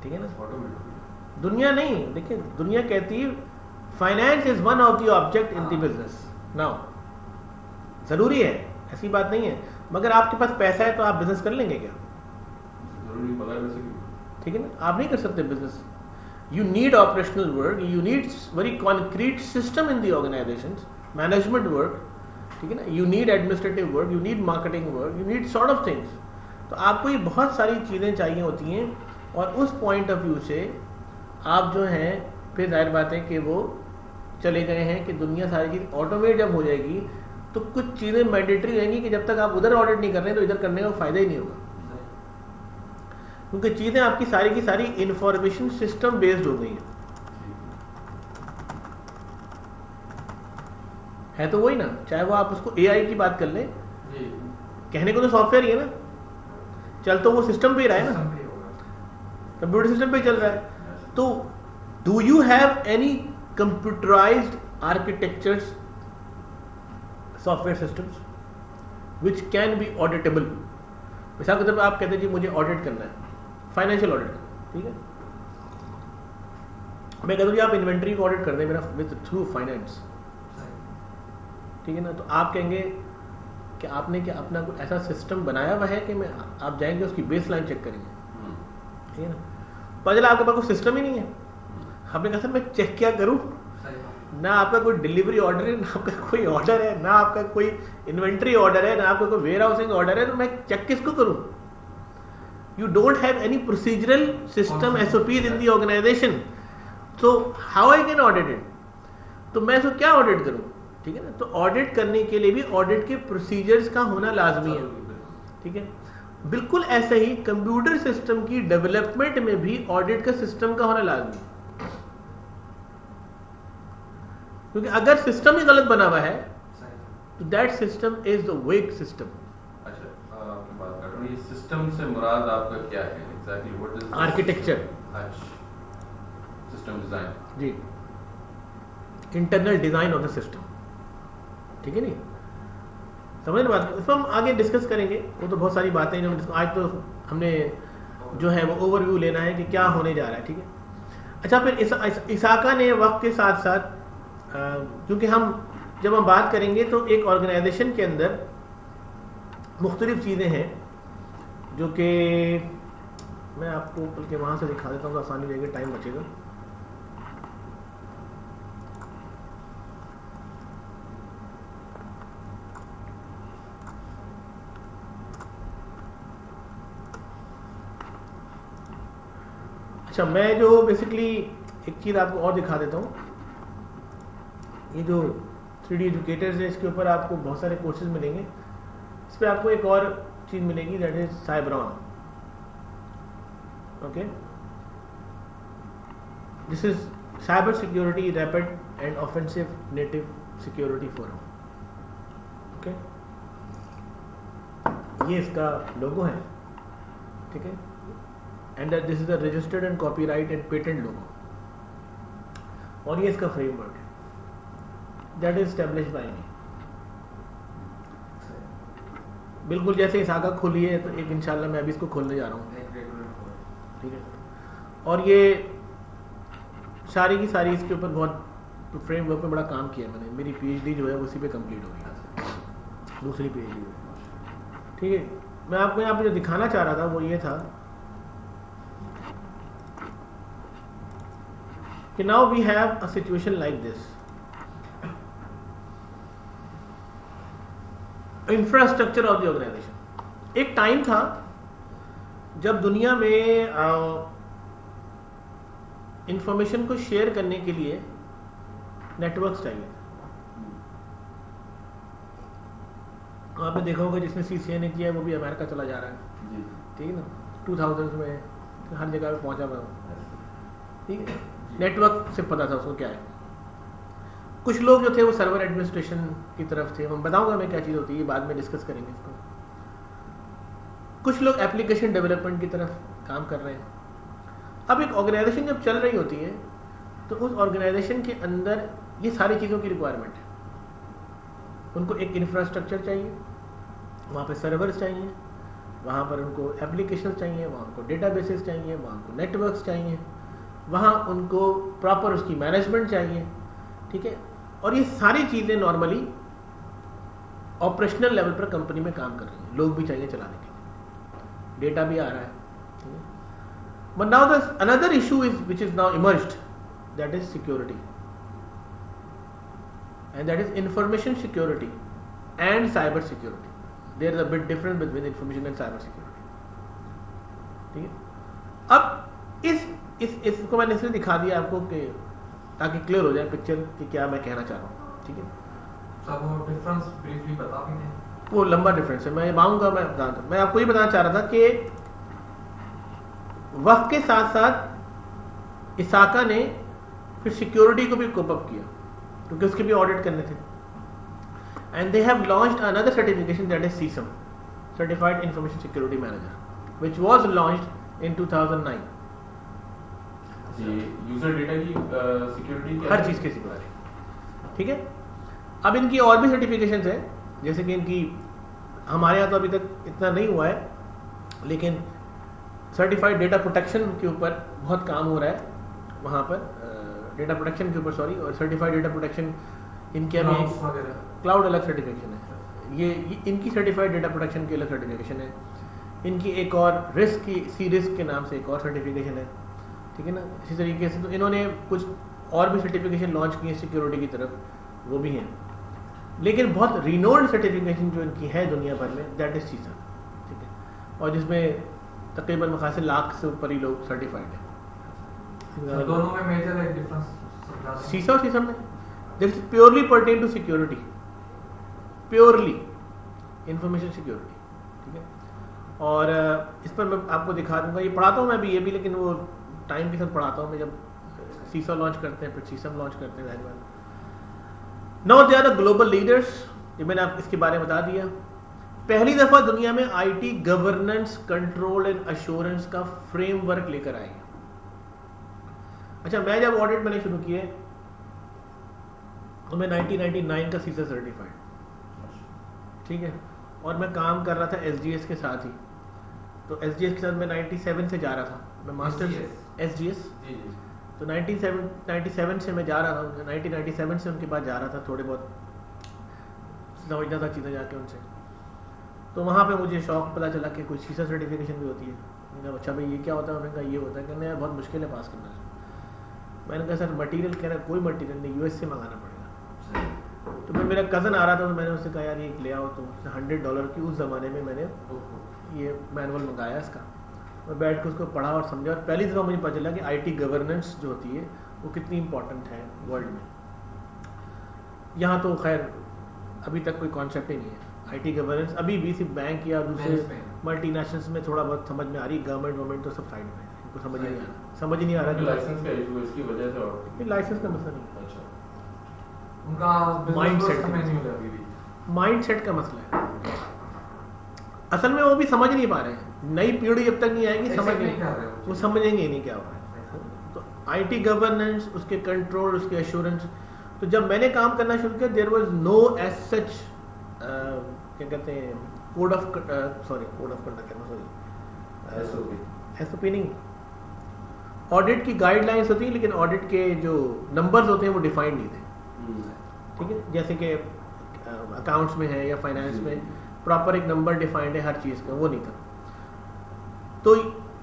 ठीक है ना। दुनिया नहीं, देखिए दुनिया कहती है finance is one of the object in the business. Now जरूरी है, ऐसी बात नहीं है, मगर आपके पास पैसा है तो आप बिजनेस कर लेंगे क्या? जरूरी पता है वैसे, ठीक है ना, आप नहीं कर सकते business. You need operational work, you need very concrete system in the organization, management work, ठीक है ना। You need administrative work, you need marketing work, you need sort of things. तो आपको ये बहुत सारी चीज़ें चाहिए होती हैं, और उस पॉइंट ऑफ व्यू से आप जो हैं, फिर जाहिर बात है कि वो चले गए हैं कि दुनिया सारी चीज़ ऑटोमेट जब हो जाएगी तो कुछ चीज़ें मैंडेटरी रहेंगी कि जब तक आप उधर ऑडिट नहीं कर रहे तो इधर करने का फ़ायदा ही नहीं होगा, क्योंकि चीज़ें आपकी सारी की सारी इंफॉर्मेशन सिस्टम बेस्ड हो गई है तो वही ना, चाहे वो आप उसको AI की बात कर लें, कहने को तो सॉफ्टवेयर ही है ना, चल तो वो सिस्टम पे ही रहा है ना, कंप्यूटर सिस्टम पे चल रहा है। तो do you have any computerized architectures software systems which can be auditable? मिसाल के तौर पर आप कहते हैं जी मुझे ऑडिट करना है, फाइनेंशियल ऑडिट, ठीक है। मैं कहता हूँ जी आप इन्वेंट्री को ऑडिट कर दें मेरा विद थ्रू फाइनेंस, ठीक है ना। तो आप कहेंगे कि आपने क्या अपना कोई ऐसा सिस्टम बनाया हुआ है कि मैं आप जाएंगे उसकी बेस लाइन चेक करेंगे, ठीक है ना। पर आपके पास कोई सिस्टम ही नहीं है, आपने कहा सर मैं चेक क्या करूं, ना आपका कोई डिलीवरी ऑर्डर है, ना आपका कोई ऑर्डर है, ना आपका कोई इन्वेंट्री ऑर्डर है, ना आपका कोई वेयर हाउसिंग ऑर्डर है, तो मैं चेक किसको करूं? You don't have any procedural system SOPs in the organization, so how I can audit it? तो मैं इसको क्या ऑडिट करूं, ठीक है ना। तो ऑडिट करने के लिए भी ऑडिट के प्रोसीजर्स का होना लाजमी है, ठीक है। बिल्कुल ऐसे ही कंप्यूटर सिस्टम की डेवलपमेंट में भी ऑडिट का सिस्टम का होना लाजमी है, क्योंकि अगर सिस्टम ही गलत बना हुआ है तो that system is the weak system. अच्छा, आपकी बात कर रहा हूँ, ये सिस्टम से मुराद आपका क्या है एग्जैक्टली? व्हाट इज आर्किटेक्चर, अच्छा, सिस्टम डिजाइन, जी, internal design of the system, ठीक है नहीं, समझ रहे बात। इसको हम आगे डिस्कस करेंगे, वो तो बहुत सारी बातें जो आज तो हमने जो है वो ओवरव्यू लेना है कि क्या होने जा रहा है, ठीक है। अच्छा, फिर इसाका ने वक्त के साथ साथ, क्योंकि जब हम बात करेंगे तो एक ऑर्गेनाइजेशन के अंदर मुख्तलिफ चीज़ें हैं जो कि मैं आपको बल्कि वहाँ से दिखा देता हूँ तो आसानी रहेगी, टाइम बचेगा। अच्छा, मैं जो बेसिकली एक चीज़ आपको और दिखा देता हूँ, ये जो 3D एजुकेटर्स है इसके ऊपर आपको बहुत सारे कोर्सेज मिलेंगे। इस पर आपको एक और चीज़ मिलेगी, that is साइबरॉन, okay. This is cyber security rapid and offensive native security forum, okay. ये इसका लोगो है, ठीक है, and this is a registered and copyright and patent लोगो, और ये इसका फ्रेमवर्क है, दैट इज एस्टेब्लिश्ड बाय मी। बिल्कुल जैसे इसाका खोली है तो एक इंशाल्लाह मैं अभी इसको खोलने जा रहा हूँ, ठीक है। और ये सारी की सारी इसके ऊपर बहुत फ्रेमवर्क पे बड़ा काम किया मैंने, मेरी PhD जो है उसी पे कंप्लीट हो गई, दूसरी PhD है, ठीक है। मैं आपको यहाँ पे जो दिखाना चाह रहा था वो ये था कि now we have a situation like this, infrastructure of the organization. एक टाइम था जब दुनिया में इंफॉर्मेशन को शेयर करने के लिए नेटवर्क्स चाहिए। आपने देखा होगा जिसने CCA ने किया है वो भी अमेरिका चला जा रहा है, ठीक है ना, 2000 में हर जगह पे पहुंचा हुआ, ठीक है। नेटवर्क से पता था उसको क्या है। कुछ लोग जो थे वो सर्वर एडमिनिस्ट्रेशन की तरफ थे, मैं बताऊंगा मैं क्या चीज़ होती है, बाद में डिस्कस करेंगे इसको। कुछ लोग एप्लीकेशन डेवलपमेंट की तरफ काम कर रहे हैं। अब एक ऑर्गेनाइजेशन जब चल रही होती है तो उस ऑर्गेनाइजेशन के अंदर ये सारी चीज़ों की रिक्वायरमेंट है। उनको एक इंफ्रास्ट्रक्चर चाहिए, वहाँ पे सर्वर्स चाहिए, वहाँ पर उनको एप्लीकेशन चाहिए, वहाँ उनको डेटाबेसेस चाहिए, वहाँ उनको नेटवर्क्स चाहिए, वहाँ उनको प्रॉपर उसकी मैनेजमेंट चाहिए, ठीक है। और ये सारी चीज़ें नॉर्मली ऑपरेशनल लेवल पर कंपनी में काम कर रही हैं, लोग भी चाहिए चलाने के लिए, डेटा भी आ रहा है। But now the another issue is which is now emerged, that is security, and that is information security and cyber security. There is a bit difference between information and cyber security, ठीक है। अब इसको मैंने इसलिए दिखा दिया आपको कि ताकि क्लियर हो जाए पिक्चर कि क्या मैं कहना चाह रहा हूँ, ठीक है। सब वो डिफरेंस ब्रीफली बता भी दें। वो लंबा डिफरेंस है, मैं आऊँगा, मैं आपको ये बताना चाह रहा था कि वक्त के साथ साथ इसाका ने फिर सिक्योरिटी को भी कोप अप किया क्योंकि उसके भी ऑडिट करने थे, and they have launched another certification that is sesame, certified information security manager, which was launched in 2009। User data की सिक्योरिटी हर चीज़ की सिक्योरिटी, ठीक है। अब इनकी और भी सर्टिफिकेशंस हैं, जैसे कि इनकी हमारे यहाँ तो अभी तक इतना नहीं हुआ है, लेकिन सर्टिफाइड डेटा प्रोटेक्शन के ऊपर बहुत काम हो रहा है वहाँ पर, डेटा प्रोटेक्शन के ऊपर सॉरी, और सर्टिफाइड डेटा प्रोटेक्शन इनके अभी क्लाउड अलग सर्टिफिकेशन है, ये इनकी सर्टिफाइड डेटा प्रोटेक्शन की अलग सर्टिफिकेशन है, इनकी एक और रिस्क की सी रिस्क के नाम से एक और सर्टिफिकेशन है, ठीक है ना। इसी तरीके से तो इन्होंने कुछ और भी सर्टिफिकेशन लॉन्च की है सिक्योरिटी की तरफ, वो भी हैं, लेकिन बहुत रिनोल्ड सर्टिफिकेशन जो इनकी है दुनिया भर में दैट इज सीसा, ठीक है, और जिसमें तकरीबन मुखासिर लाख से ऊपर ही लोग सर्टिफाइड हैं। दोनों में मेजर एक डिफरेंस सीसा और सीसम में this is purely pertain to security, purely information security, ठीक है। और इस पर मैं आपको दिखा दूंगा, ये पढ़ाता हूँ मैं भी, ये भी, लेकिन वो टाइम के साथ पढ़ाता हूँ मैं, जब सीसा लॉन्च करते हैं फिर सीसम लॉन्च करते हैं। Now they are the global leaders, ये मैंने आप इसके बारे में बता दिया। पहली दफा दुनिया में IT governance, control and assurance का फ्रेमवर्क लेकर आए। अच्छा, मैं जब ऑडिट मैंने शुरू किए तो मैं 1999 का सीसा सर्टिफाइड, ठीक है, और मैं काम कर रहा था एसडीएस के साथ ही, तो एसडीएस के साथ मैं 97 से जा रहा था, मैं मास्टर्स एसडीएस, तो 1997 से मैं जा रहा था, 1997 से उनके पास जा रहा था, थोड़े बहुत समझना था चीज़ें जाके उनसे। तो वहाँ पे मुझे शौक पता चला कि कुछ सीसा सर्टिफिकेशन भी होती है। मैंने कहा अच्छा भाई ये क्या होता है, उन्होंने कहा ये होता है, कहने यार बहुत मुश्किल है पास करना। मैंने कहा सर मटेरियल, कह रहा कोई मटेरियल नहीं, यूएस से मंगाना पड़ेगा। तो फिर मेरा कज़न आ रहा था, तो मैंने उससे कहा यार ये ले आओ, तो उसने $100 की उस ज़माने में मैंने ये मैनुअल मंगाया इसका, मैं बैठ के उसको पढ़ा और समझा, और पहली दफ़ा मुझे पता चला कि आईटी गवर्नेंस जो होती है वो कितनी इंपॉर्टेंट है वर्ल्ड में। यहाँ तो खैर अभी तक कोई कॉन्सेप्ट ही नहीं है आईटी गवर्नेंस, अभी भी सिर्फ बैंक या दूसरे मल्टीनेशनल्स में थोड़ा बहुत समझ में आ रही, गवर्नमेंट तो सब साइड में है, इनको समझ ही नहीं आ रहा कि लाइसेंस का इशू इसकी वजह से, और लाइसेंस का मसला नहीं, अच्छा उनका माइंडसेट का मसला है। असल में वो भी समझ नहीं पा रहे हैं, नई पीढ़ी जब तक नहीं आएगी समझ नहीं, वो समझेंगे नहीं क्या हो रहा है। तो आईटी गवर्नेंस, उसके कंट्रोल, उसके एश्योरेंस, तो जब मैंने काम करना शुरू किया there was no as such क्या कहते हैं कोड ऑफ कंडक्ट, एसओपी नहीं, ऑडिट की गाइडलाइंस होती है, लेकिन ऑडिट के जो नंबर्स होते हैं वो डिफाइंड नहीं थे, ठीक है। जैसे कि अकाउंट्स में है या फाइनेंस में प्रॉपर एक नंबर डिफाइंड है हर चीज़ का, वो नहीं था। तो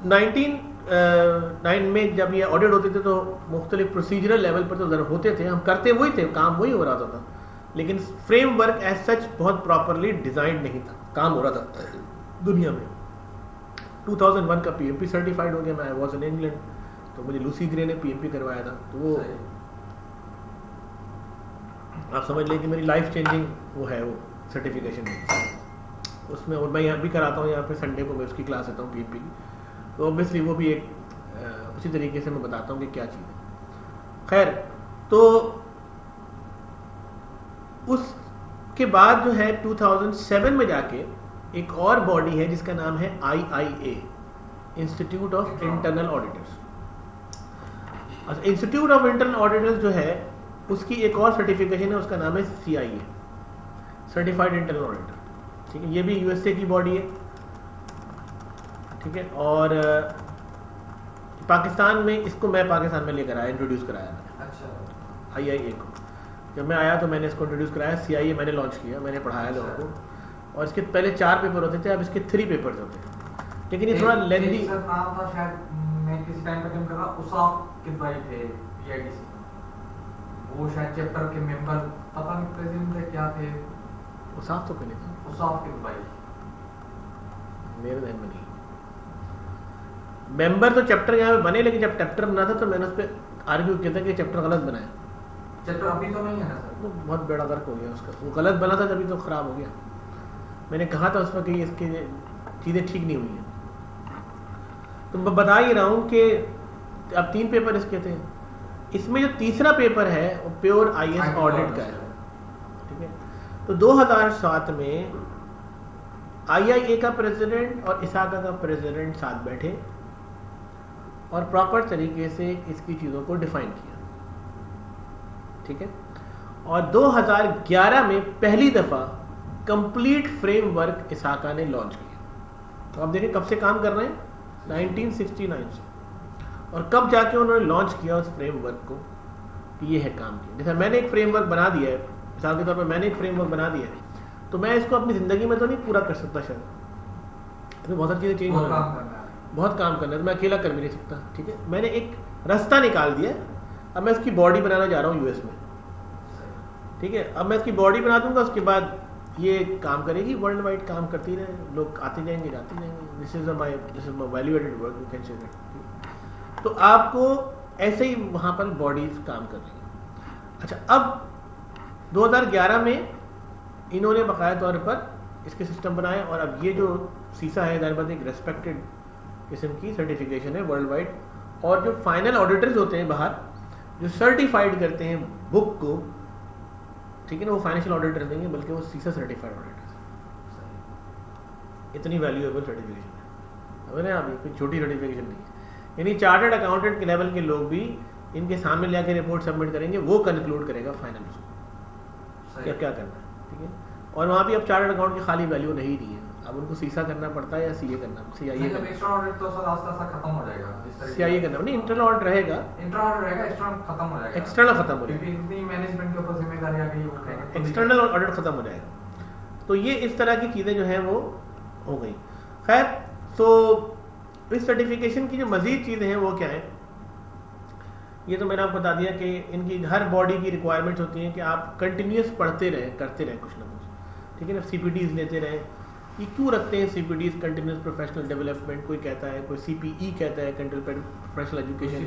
1999 में जब ये ऑडिट होते थे तो मुख्तलिफ प्रोसीजरल लेवल पर तो होते थे, हम करते वही थे, काम वही हो रहा था, लेकिन फ्रेमवर्क एज सच बहुत प्रॉपरली डिजाइन नहीं था, काम हो रहा था दुनिया में। 2001 का पीएमपी सर्टिफाइड हो गया, मैं वाज इन इंग्लैंड, तो मुझे लूसी ग्रे ने पीएमपी करवाया था, तो वो आप समझ लें कि मेरी लाइफ चेंजिंग वो है वो सर्टिफिकेशन उसमें, और मैं यहाँ भी कराता हूँ, यहाँ पे संडे को मैं उसकी क्लास लेता हूँ पीएमपी की, तो ऑब्वियसली वो भी एक उसी तरीके से मैं बताता हूँ कि क्या चीज़ है। खैर, तो उसके बाद जो है 2007 में जाके एक और बॉडी है जिसका नाम है IIA, institute of internal auditors. Institute of internal auditors जो है उसकी एक और सर्टिफिकेशन है, उसका नाम है CIA, सर्टिफाइड इंटरनल ऑडिटर। ठीक है, ये भी USA की बॉडी है। ठीक है, और पाकिस्तान में इसको मैं पाकिस्तान में लेकर आया, इंट्रोड्यूस कराया मैंने। अच्छा। IIA को जब मैं आया तो मैंने इसको इंट्रोड्यूस कराया, CIA मैंने लॉन्च किया, मैंने पढ़ाया लोगों को। और इसके पहले 4 पेपर होते थे, अब इसके 3 पेपर्स होते हैं, लेकिन ये थोड़ा लेंदी। सर नाम था शायद, मैं किसी टाइम पे अटेंड कर रहा, उसाफ किदवाई थे PIDC, वो शायद चैप्टर के मेंबर, पता नहीं प्रेसिडेंट थे क्या थे। उसाफ तो पहले था, उसाफ किदवाई मेरे ध्यान में नहीं। मेंबर तो चैप्टर यहाँ पे बने, लेकिन जब चैप्टर बना था तो मैंने उस पर आर्ग्यू किया था कि चैप्टर गलत बनाया। चैप्टर अभी तो नहीं है ना सर? तो बहुत बड़ा फर्क हो गया उसका, वो गलत बना था तभी तो खराब हो गया। मैंने कहा था उसमें कि इसकी चीज़ें ठीक नहीं हुई हैं। तो मैं बता ही रहा हूँ कि अब 3 पेपर इसके थे, इसमें जो तीसरा पेपर है वो प्योर IAS ऑडिट का है। ठीक है, तो 2007 में IIA का प्रेसिडेंट और इसाका का प्रेसिडेंट साथ बैठे और प्रॉपर तरीके से इसकी चीज़ों को डिफाइन किया। ठीक है, और 2011 में पहली दफ़ा कंप्लीट फ्रेमवर्क इसाका ने लॉन्च किया। तो आप देखिए कब से काम कर रहे हैं, 1969 से, और कब जाके उन्होंने लॉन्च किया उस फ्रेमवर्क को, कि ये है काम किया। जैसे मैंने एक फ्रेमवर्क बना दिया है, मिसाल के तौर पर मैंने एक फ्रेमवर्क बना दिया है, तो मैं इसको अपनी ज़िंदगी में तो नहीं पूरा कर सकता शायद, इसमें बहुत सारी चीज़ें चेंज हो रही हैं, बहुत काम करना है, तो मैं अकेला कर भी नहीं सकता। ठीक है, मैंने एक रास्ता निकाल दिया, अब मैं इसकी बॉडी बनाना जा रहा हूँ US में। ठीक है, अब मैं इसकी बॉडी बना दूंगा, उसके बाद ये काम करेगी, वर्ल्ड वाइड काम करती रहे, लोग आते जाएंगे जाते जाएंगे। This is my value added work, you can say that. तो आपको ऐसे ही वहाँ पर बॉडीज काम कर रही हैं। अच्छा, अब 2011 में इन्होंने बाकायदा तौर पर इसके सिस्टम बनाए, और अब ये जो सीसा है दरबार एक रेस्पेक्टेड किस्म की सर्टिफिकेशन है वर्ल्ड वाइड। और जो फाइनल ऑडिटर्स होते हैं बाहर, जो सर्टिफाइड करते हैं बुक को, ठीक है ना, वो फाइनेंशियल ऑडिटर नहीं है, बल्कि वो सीसा सर्टिफाइड ऑडिटर। इतनी वैल्यूएबल सर्टिफिकेशन है ना, अभी कोई छोटी सर्टिफिकेशन नहीं है। यानी चार्टर्ड अकाउंटेंट के लेवल के लोग भी इनके सामने ले आके रिपोर्ट सबमिट करेंगे, वो कंक्लूड करेगा फाइनल उसको क्या क्या करना है। ठीक है, और वहाँ भी अब चार्टर्ड अकाउंट की खाली वैल्यू नहीं रही है, अब उनको सीसा करना पड़ता है या CA करना, CIA करना। एक्सटर्नल ऑडिट तो सर आस्ते-आस्ते खत्म हो जाएगा, CIA करना नहीं, इंटरनल ऑडिट रहेगा, इंटरनल रहेगा, एक्सटर्नल खत्म हो जाएगा, एक्सटर्नल खत्म हो जाएगा, क्योंकि इतनी मैनेजमेंट के ऊपर जिम्मेदारी आ गई, वो कहेंगे एक्सटर्नल ऑडिट खत्म हो जाएगा। तो ये इस तरह की चीज़ें जो हैं वो हो गई। खैर, तो इस सर्टिफिकेशन की जो मज़ीद चीज़ें हैं वो क्या है, ये तो मैंने आपको बता दिया कि इनकी हर बॉडी की रिक्वायरमेंट्स होती हैं कि आप कंटिन्यूस पढ़ते रहें, करते रहें कुछ ना कुछ। ठीक है ना, CPDs लेते रहें। ये क्यों रखते हैं CPDs, कंटिन्यूस प्रोफेशनल डेवलपमेंट कोई कहता है, कोई CPE कहता है, कंटिन्यूस प्रोफेशनल एजुकेशन,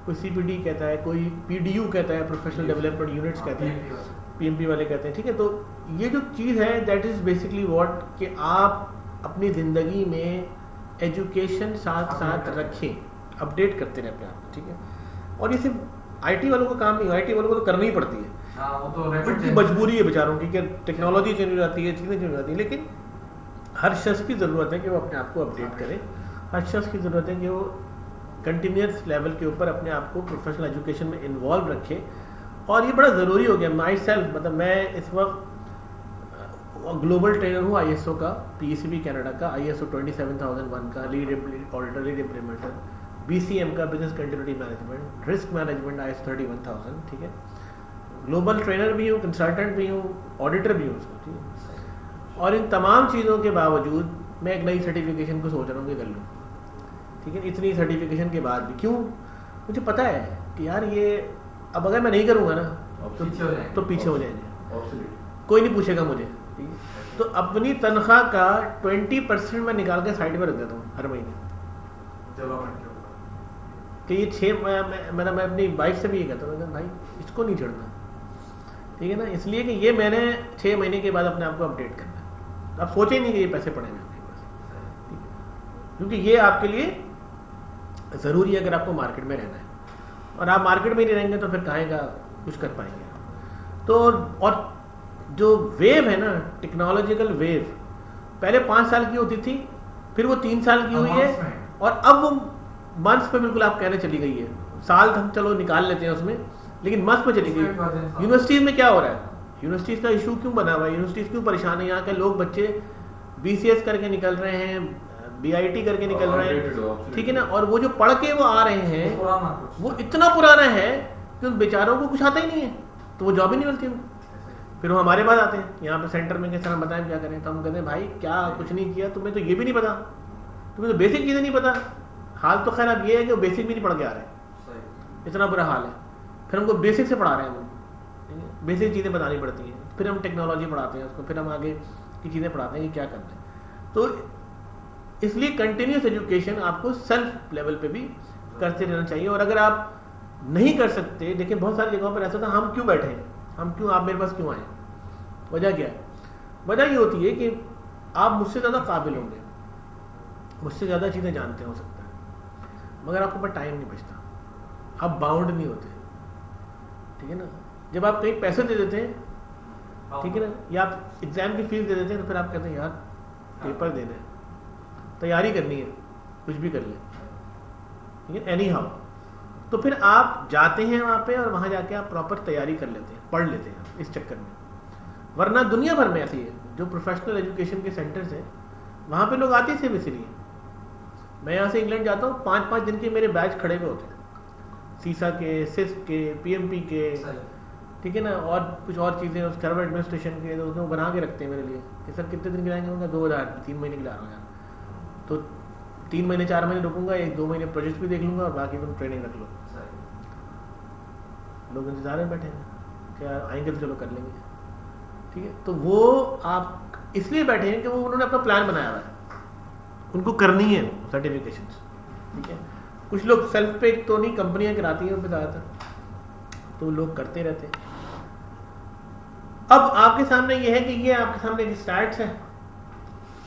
कोई CPD कहता है, कोई PDU कहता है, प्रोफेशनल डेवलपमेंट यूनिट्स कहते हैं, PMP वाले कहते हैं। ठीक है, तो ये जो चीज़ है दैट इज़ बेसिकली व्हाट, कि आप अपनी ज़िंदगी में एजुकेशन साथ साथ रखें, अपडेट करते रहें अपने आप को। ठीक है, और ये सिर्फ IT वालों का काम नहीं, IT वालों को तो करनी ही पड़ती है, वो तो उनकी मजबूरी है बेचारों की, कि टेक्नोलॉजी चेंज हो जाती है, चीज़ें चेंज हो जाती है। लेकिन हर शख्स की ज़रूरत है कि वो अपने आप को अपडेट करे, हर शख्स की ज़रूरत है कि वो कंटिन्यूस लेवल के ऊपर अपने आप को प्रोफेशनल एजुकेशन में इन्वॉल्व रखे। और ये बड़ा ज़रूरी हो गया। माई सेल्फ, मतलब मैं इस वक्त ग्लोबल ट्रेनर हूँ ISO का, PCB कनाडा का, ISO 27001 का lead auditor, lead implementer, BCM का business continuity management, risk management ISO 31000। ठीक है, ग्लोबल ट्रेनर भी हूँ, कंसल्टेंट भी हूँ, ऑडिटर भी हूँ उसको। ठीक है, और इन तमाम चीज़ों के बावजूद मैं एक नई सर्टिफिकेशन को सोच रहा हूँ कि कर लूँ। ठीक है, इतनी सर्टिफिकेशन के बाद भी क्यों, मुझे पता है कि यार ये अब अगर मैं नहीं करूँगा ना तो पीछे हो जाएंगे, कोई नहीं पूछेगा मुझे। ठीक है, तो अपनी तनख्वाह का 20% मैं निकाल के साइड में रख देता हूँ हर महीने, कि ये 6 मैं अपनी वाइफ से भी ये कहता हूँ, भाई इसको नहीं छोड़ना। ठीक है ना, इसलिए कि ये मैंने 6 महीने के बाद अपने आप को अपडेट करना है। आप सोचे नहीं कि ये पैसे पड़ेंगे आपके पास, क्योंकि ये आपके लिए ज़रूरी है अगर आपको मार्केट में रहना है। और आप मार्केट में नहीं रहेंगे तो फिर कहाँ का कुछ कर पाएंगे। तो और जो वेव है ना, टेक्नोलॉजिकल वेव, पहले 5 साल की होती थी, फिर वो 3 साल की हुई है, months में। और अब वो मंथ्स पे बिल्कुल आप कहने चली गई है। साल हम चलो निकाल लेते हैं उसमें, लेकिन मंथ्स पे चली गई। यूनिवर्सिटीज में क्या हो रहा है, यूनिवर्सिटीज का इशू क्यों बना हुआ है, यूनिवर्सिटीज क्यों परेशान है, यहाँ के लोग बच्चे BCS करके निकल रहे हैं, BIT करके निकल रहे हैं, ठीक है ना, और वो जो पढ़ के वो आ रहे हैं पुराना कुछ वो इतना पुराना है कि उन बेचारों को कुछ आता ही नहीं है, तो वो जॉब ही नहीं मिलती उनको। फिर वो हमारे पास आते हैं यहाँ पे सेंटर में, कैसे हम बताएं क्या करें, तो हम कहते हैं भाई क्या कुछ नहीं किया, तुम्हें तो ये भी नहीं पता, तुम्हें तो बेसिक चीज़ें नहीं पता। हाल तो खैर अब ये है कि वो बेसिक भी नहीं पढ़ के आ रहे, सही। इतना बुरा हाल है। फिर हमको बेसिक से पढ़ा रहे हैं, हम बेसिक चीज़ें बतानी पड़ती हैं, फिर हम टेक्नोलॉजी पढ़ाते हैं उसको, फिर हम आगे की चीज़ें पढ़ाते हैं कि क्या करना है। तो इसलिए कंटिन्यूस एजुकेशन आपको सेल्फ लेवल पे भी करते रहना चाहिए। और अगर आप नहीं कर सकते, देखिए बहुत सारी जगहों पर ऐसा था, हम क्यों बैठे हैं, हम क्यों, आप मेरे पास क्यों आए, वजह क्या है? वजह ये होती है कि आप मुझसे ज़्यादा काबिल होंगे, मुझसे ज़्यादा चीज़ें जानते हो सकता है, मगर आपके पास टाइम नहीं बचता, आप बाउंड नहीं होते, ठीक है ना। जब आप कहीं पैसे दे देते हैं, ठीक है ना, या आप एग्ज़ाम की फीस दे देते हैं, तो फिर आप कहते हैं यार पेपर देना है, तैयारी करनी है, कुछ भी कर ले, ठीक है, एनी हाउ। तो फिर आप जाते हैं वहाँ पे, और वहाँ जाके आप प्रॉपर तैयारी कर लेते हैं, पढ़ लेते हैं इस चक्कर में। वरना दुनिया भर में ऐसी है, जो प्रोफेशनल एजुकेशन के सेंटर्स हैं वहाँ पे लोग आते सिर्फ इसलिए। मैं यहाँ से इंग्लैंड जाता हूँ, 5-5 दिन के मेरे बैच खड़े हुए होते हैं, सीसा के, सिस्क के, PMP के, ठीक है ना, और कुछ और चीज़ें उस सर्वर एडमिनिस्ट्रेशन के, तो वो बना के रखते हैं मेरे लिए कि सर कितने दिन के जाएंगे, उनका 2000 3 महीने के ला रहा हूँ यार, तो 3 महीने 4 महीने रुकूंगा, 1-2 महीने प्रोजेक्ट भी देख लूँगा, और बाकी तुम ट्रेनिंग रख लो। लोग इंतजार में बैठे हैं कि यार आएंगे तो चलो कर लेंगे, ठीक है। तो वो आप इसलिए बैठे हैं कि वो उन्होंने अपना प्लान बनाया हुआ है, उनको करनी है सर्टिफिकेशंस, ठीक है। कुछ लोग सेल्फ पे तो नहीं, कंपनियां कराती हैं उन पर ज़्यादातर, तो लोग करते रहते हैं। अब आपके सामने ये है कि ये आपके सामने एक स्टैट्स है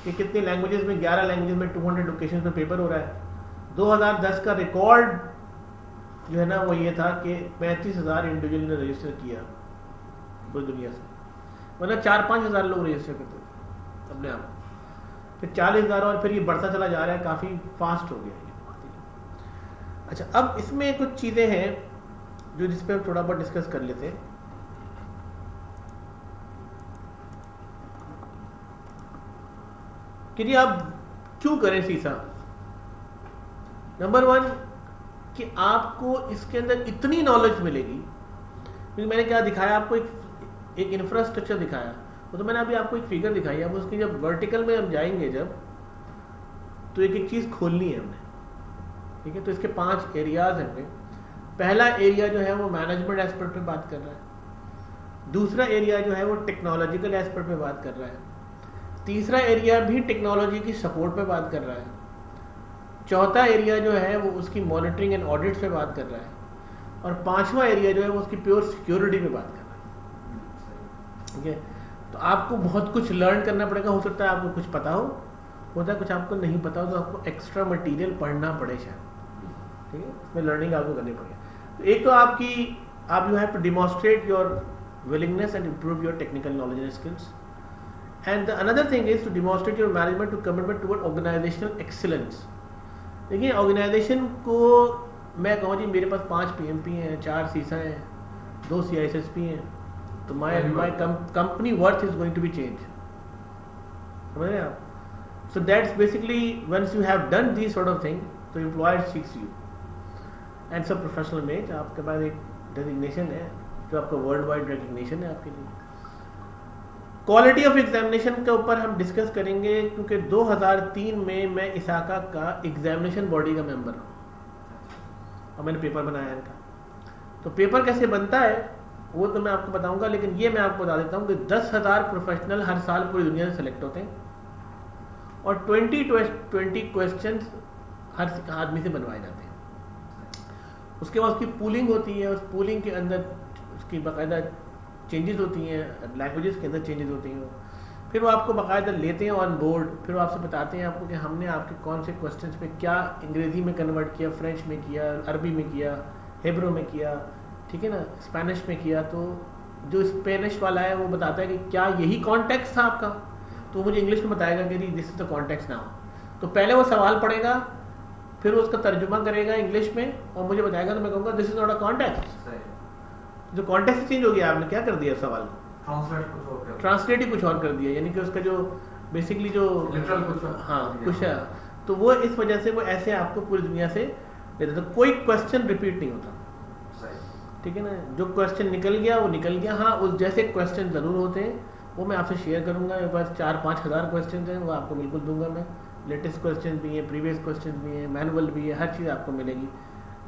कि कितनी लैंग्वेजेस में, 11 लैंग्वेजेस में 200 लोकेशन में पेपर हो रहा है। 2010 का रिकॉर्ड जो है ना वो ये था कि 35,000 इंडिविजुअल ने रजिस्टर किया पूरी दुनिया से, मतलब 4-5 हज़ार लोग रजिस्टर करते थे अपने आप, फिर 40,000, और फिर ये बढ़ता चला जा रहा है, काफ़ी फास्ट हो गया ये। अच्छा, अब इसमें कुछ चीज़ें हैं जो जिस पे हम थोड़ा बहुत डिस्कस कर लेते हैं। कि जी आप क्यों करें सीसा। नंबर 1 कि आपको इसके अंदर इतनी नॉलेज मिलेगी, क्योंकि मैंने क्या दिखाया आपको, एक इंफ्रास्ट्रक्चर दिखाया, वो तो मैंने अभी आपको एक फिगर दिखाई है। अब उसकी जब वर्टिकल में हम जाएंगे जब, तो एक एक चीज़ खोलनी है हमने, ठीक है। तो इसके 5 एरियाज हैं हमें। पहला एरिया जो है वो मैनेजमेंट एस्पेक्ट पे बात कर रहा है, दूसरा एरिया जो है वो टेक्नोलॉजिकल एस्पेक्ट पे बात कर रहा है, तीसरा एरिया भी टेक्नोलॉजी की सपोर्ट पे बात कर रहा है, चौथा एरिया जो है वो उसकी मॉनिटरिंग एंड ऑडिट्स पे बात कर रहा है, और 5वां एरिया जो है वो उसकी प्योर सिक्योरिटी पे बात कर रहा है, ठीक है। तो आपको बहुत कुछ लर्न करना पड़ेगा, हो सकता है आपको कुछ पता होता है कुछ आपको नहीं पता हो, तो आपको एक्स्ट्रा मटेरियल पढ़ना पड़े शायद, ठीक है। इसमें लर्निंग आपको करनी पड़ेगी। तो एक तो आप you have to demonstrate your willingness and improve your technical knowledge and skills, and the another thing is to demonstrate your management to commitment toward organizational excellence। देखिए ऑर्गेनाइजेशन को मैं कहूँ जी मेरे पास 5 PMP हैं, 4 सीसा हैं, 2 CISSP हैं, तो my company worth is going to be changed, समझ रहे हैं आप। So that's basically once you have done these sort of thing, तो employer seeks you and सब professional में आपके पास एक designation है जो आपका वर्ल्ड वाइड रिकग्निशन है आपके लिए। क्वालिटी ऑफ एग्जामिनेशन के ऊपर हम डिस्कस करेंगे, क्योंकि 2003 में मैं इसाका का एग्जामिनेशन बॉडी का मेंबर हूँ और मैंने पेपर बनाया इनका। तो पेपर कैसे बनता है वो तो मैं आपको बताऊंगा, लेकिन ये मैं आपको बता देता हूँ कि 10,000 प्रोफेशनल हर साल पूरी दुनिया से सेलेक्ट होते हैं और 20 क्वेश्चन हर आदमी से बनवाए जाते हैं। उसके बाद उसकी पूलिंग होती है, उस पूलिंग के अंदर उसकी बाकायदा चेंजेस होती हैं, लैंग्वेजेस के अंदर चेंजेस होती हैं, फिर वो आपको बाकायदा लेते हैं ऑन बोर्ड, फिर वो आपसे बताते हैं आपको कि हमने आपके कौन से क्वेश्चंस पे क्या अंग्रेज़ी में कन्वर्ट किया, फ्रेंच में किया, अरबी में किया, हिब्रू में किया, ठीक है ना, स्पेनिश में किया। तो जो स्पेनिश वाला है वो बताता है कि क्या यही कॉन्टेक्स्ट था आपका, तो मुझे इंग्लिश में बताएगा कि this is the context now. तो पहले वो सवाल पढ़ेगा, फिर उसका तर्जुमा करेगा इंग्लिश में और मुझे बताएगा, तो मैं कहूँगा this is not a context. जो कॉन्टेक्स्ट चेंज हो गया, आपने क्या कर दिया सवाल को, ट्रांसलेट ही कुछ और कर दिया, यानी कि उसका जो बेसिकली जो लिटरल कुछ हाँ कुछ है, तो वो इस वजह से वो ऐसे आपको पूरी दुनिया से देता। तो कोई क्वेश्चन रिपीट नहीं होता, ठीक है ना। जो क्वेश्चन निकल गया वो निकल गया। हाँ, उस जैसे क्वेश्चन ज़रूर होते हैं, वो मैं आपसे शेयर करूंगा। मेरे पास 4-5 हज़ार क्वेश्चन हैं, वो आपको बिल्कुल दूंगा मैं। लेटेस्ट क्वेश्चन भी हैं, प्रीवियस क्वेश्चन भी हैं, मैनुअल भी है, हर चीज़ आपको मिलेगी।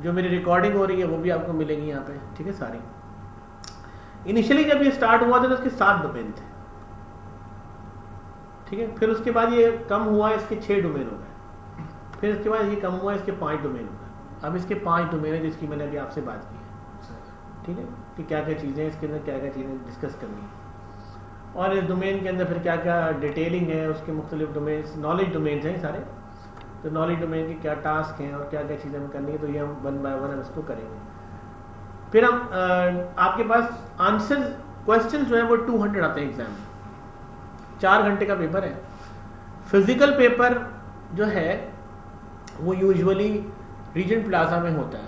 जो मेरी रिकॉर्डिंग हो रही है वो भी आपको मिलेगी यहाँ पे, ठीक है सारी। इनिशियली जब ये स्टार्ट हुआ था तो इसके 7 डोमेन थे, ठीक है। फिर उसके बाद ये कम हुआ, इसके 6 डोमेन हो गए। फिर इसके बाद ये कम हुआ, इसके 5 डोमेन हो गए। अब इसके 5 डोमेन है जिसकी मैंने अभी आपसे बात की है, ठीक है, कि क्या क्या चीज़ें इसके अंदर, क्या क्या चीज़ें डिस्कस करनी है। और इस डोमेन के अंदर फिर क्या क्या डिटेलिंग है, उसके मुख्तलिफ डोमेन्स, नॉलेज डोमेन्स हैं सारे। तो नॉलेज डोमेन के क्या टास्क हैं और क्या क्या चीज़ें हमें करनी है, तो ये हम 1 बाय 1 हम इसको करेंगे। फिर हम आपके पास आंसर क्वेश्चन जो है वो 200 आते हैं एग्जाम में। 4 घंटे का पेपर है। फिजिकल पेपर जो है वो यूजुअली रीजेंट प्लाजा में होता है,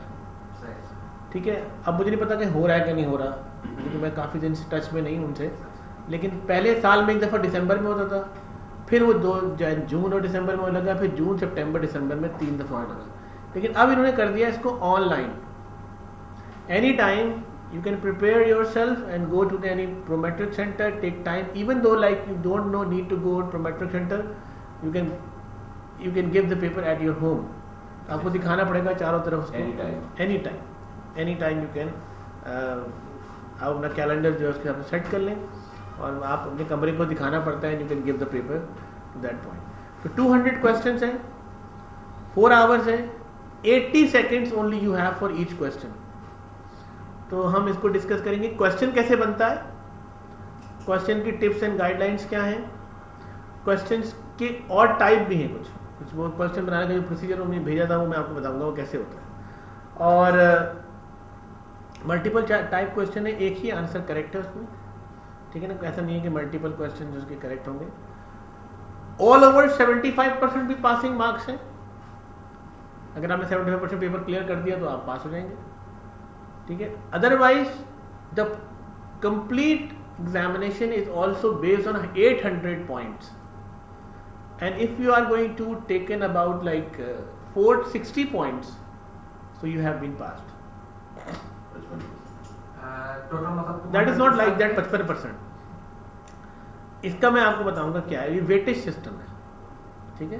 ठीक है। अब मुझे नहीं पता कि हो रहा है कि नहीं हो रहा, क्योंकि मैं काफ़ी दिन से टच में नहीं हूँ उनसे। लेकिन पहले साल में एक दफ़ा दिसंबर में होता था, फिर वो 2 जून और दिसंबर में होने लगा, फिर जून, सितंबर, दिसंबर में 3 दफ़ा होने लगा। लेकिन अब इन्होंने कर दिया इसको online. Any time you can prepare yourself and go to any Prometric center, take time, even though like you don't need to go to Prometric center, you can give the paper at your home. आपको दिखाना पड़ेगा चारों तरफ उसको, any time you can. आप अपना calendar जो है उसके साथ सेट कर लें और आप अपने कमरे को दिखाना पड़ता है, you can give the paper two that point. तो 200 क्वेश्चंस हैं, 4 आवर्स हैं, 80 seconds only you have for each question. तो हम इसको डिस्कस करेंगे। क्वेश्चन कैसे बनता है, क्वेश्चन की टिप्स एंड गाइडलाइंस क्या हैं, क्वेश्चंस के और टाइप भी हैं कुछ वो क्वेश्चन बनाने का जो प्रोसीजर मुझे भेजा था वो मैं आपको बताऊंगा वो कैसे होता है। और मल्टीपल टाइप क्वेश्चन है, एक ही आंसर करेक्ट है उसमें, ठीक है ना। ऐसा नहीं है कि मल्टीपल क्वेश्चन जो उसके करेक्ट होंगे। ऑल ओवर 75% भी पासिंग मार्क्स हैं। अगर आपने 75% पेपर क्लियर कर दिया तो आप पास हो जाएंगे, ठीक है। Otherwise the complete examination is also based on 800 points and if you are going to taken about like 460 points so you have been passed. That is not like that 55%। इसका मैं आपको बताऊंगा क्या है, ये वेटेज सिस्टम है, ठीक है।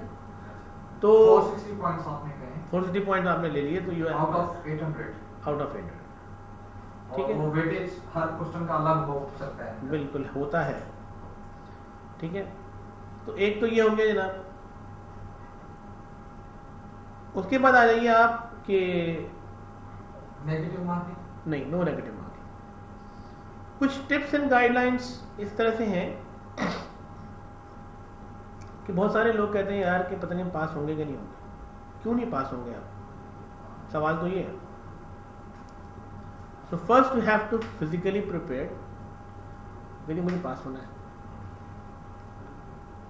तो 460 पॉइंट्स आपने कहे, 460 पॉइंट आपने ले लिए तो यू आउट ऑफ 800, ठीक है। वो वेटेज हर क्वेश्चन का अलग हो सकता है, बिल्कुल होता है, ठीक है। तो एक तो ये होंगे जनाब। उसके बाद आ जाइए आप कि नेगेटिव मार्किंग, नहीं, नो नेगेटिव मार्किंग। कुछ टिप्स एंड गाइडलाइंस इस तरह से हैं कि बहुत सारे लोग कहते हैं यार कि पता नहीं पास होंगे कि नहीं होंगे। क्यों नहीं पास होंगे आप, सवाल तो ये है। So first you have to physically prepare, लेकिन मुझे पास होना है।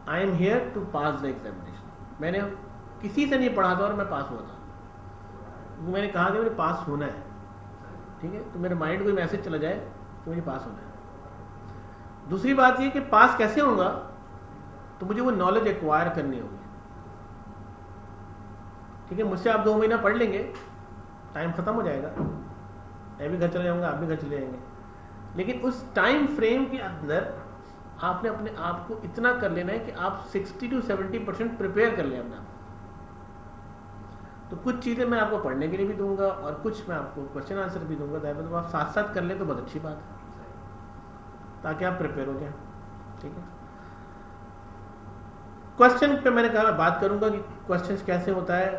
I am here to pass the examination. मैंने किसी से नहीं पढ़ा था और मैं पास हुआ था, मैंने कहा कि मुझे पास होना है, ठीक है। तो मेरे माइंड को मैसेज चला जाए कि मुझे पास होना है। दूसरी बात ये कि पास कैसे होगा, तो मुझे वो नॉलेज एक्वायर करनी होगी, ठीक है। मुझसे आप 2 महीना पढ़ लेंगे, टाइम खत्म हो जाएगा, मैं भी घर चले जाऊंगा, आप भी घर चले जाएंगे। लेकिन उस टाइम फ्रेम के अंदर आपने अपने आप को इतना कर लेना है कि आप 60 to 70% प्रिपेयर कर लें अपने आप। तो कुछ चीज़ें मैं आपको पढ़ने के लिए भी दूंगा और कुछ मैं आपको क्वेश्चन आंसर भी दूंगा, तो आप साथ साथ कर लें तो बहुत अच्छी बात है, ताकि आप प्रिपेयर हो जाए, ठीक है। क्वेश्चन पे मैंने कहा मैं बात करूंगा कि क्वेश्चन कैसे होता है।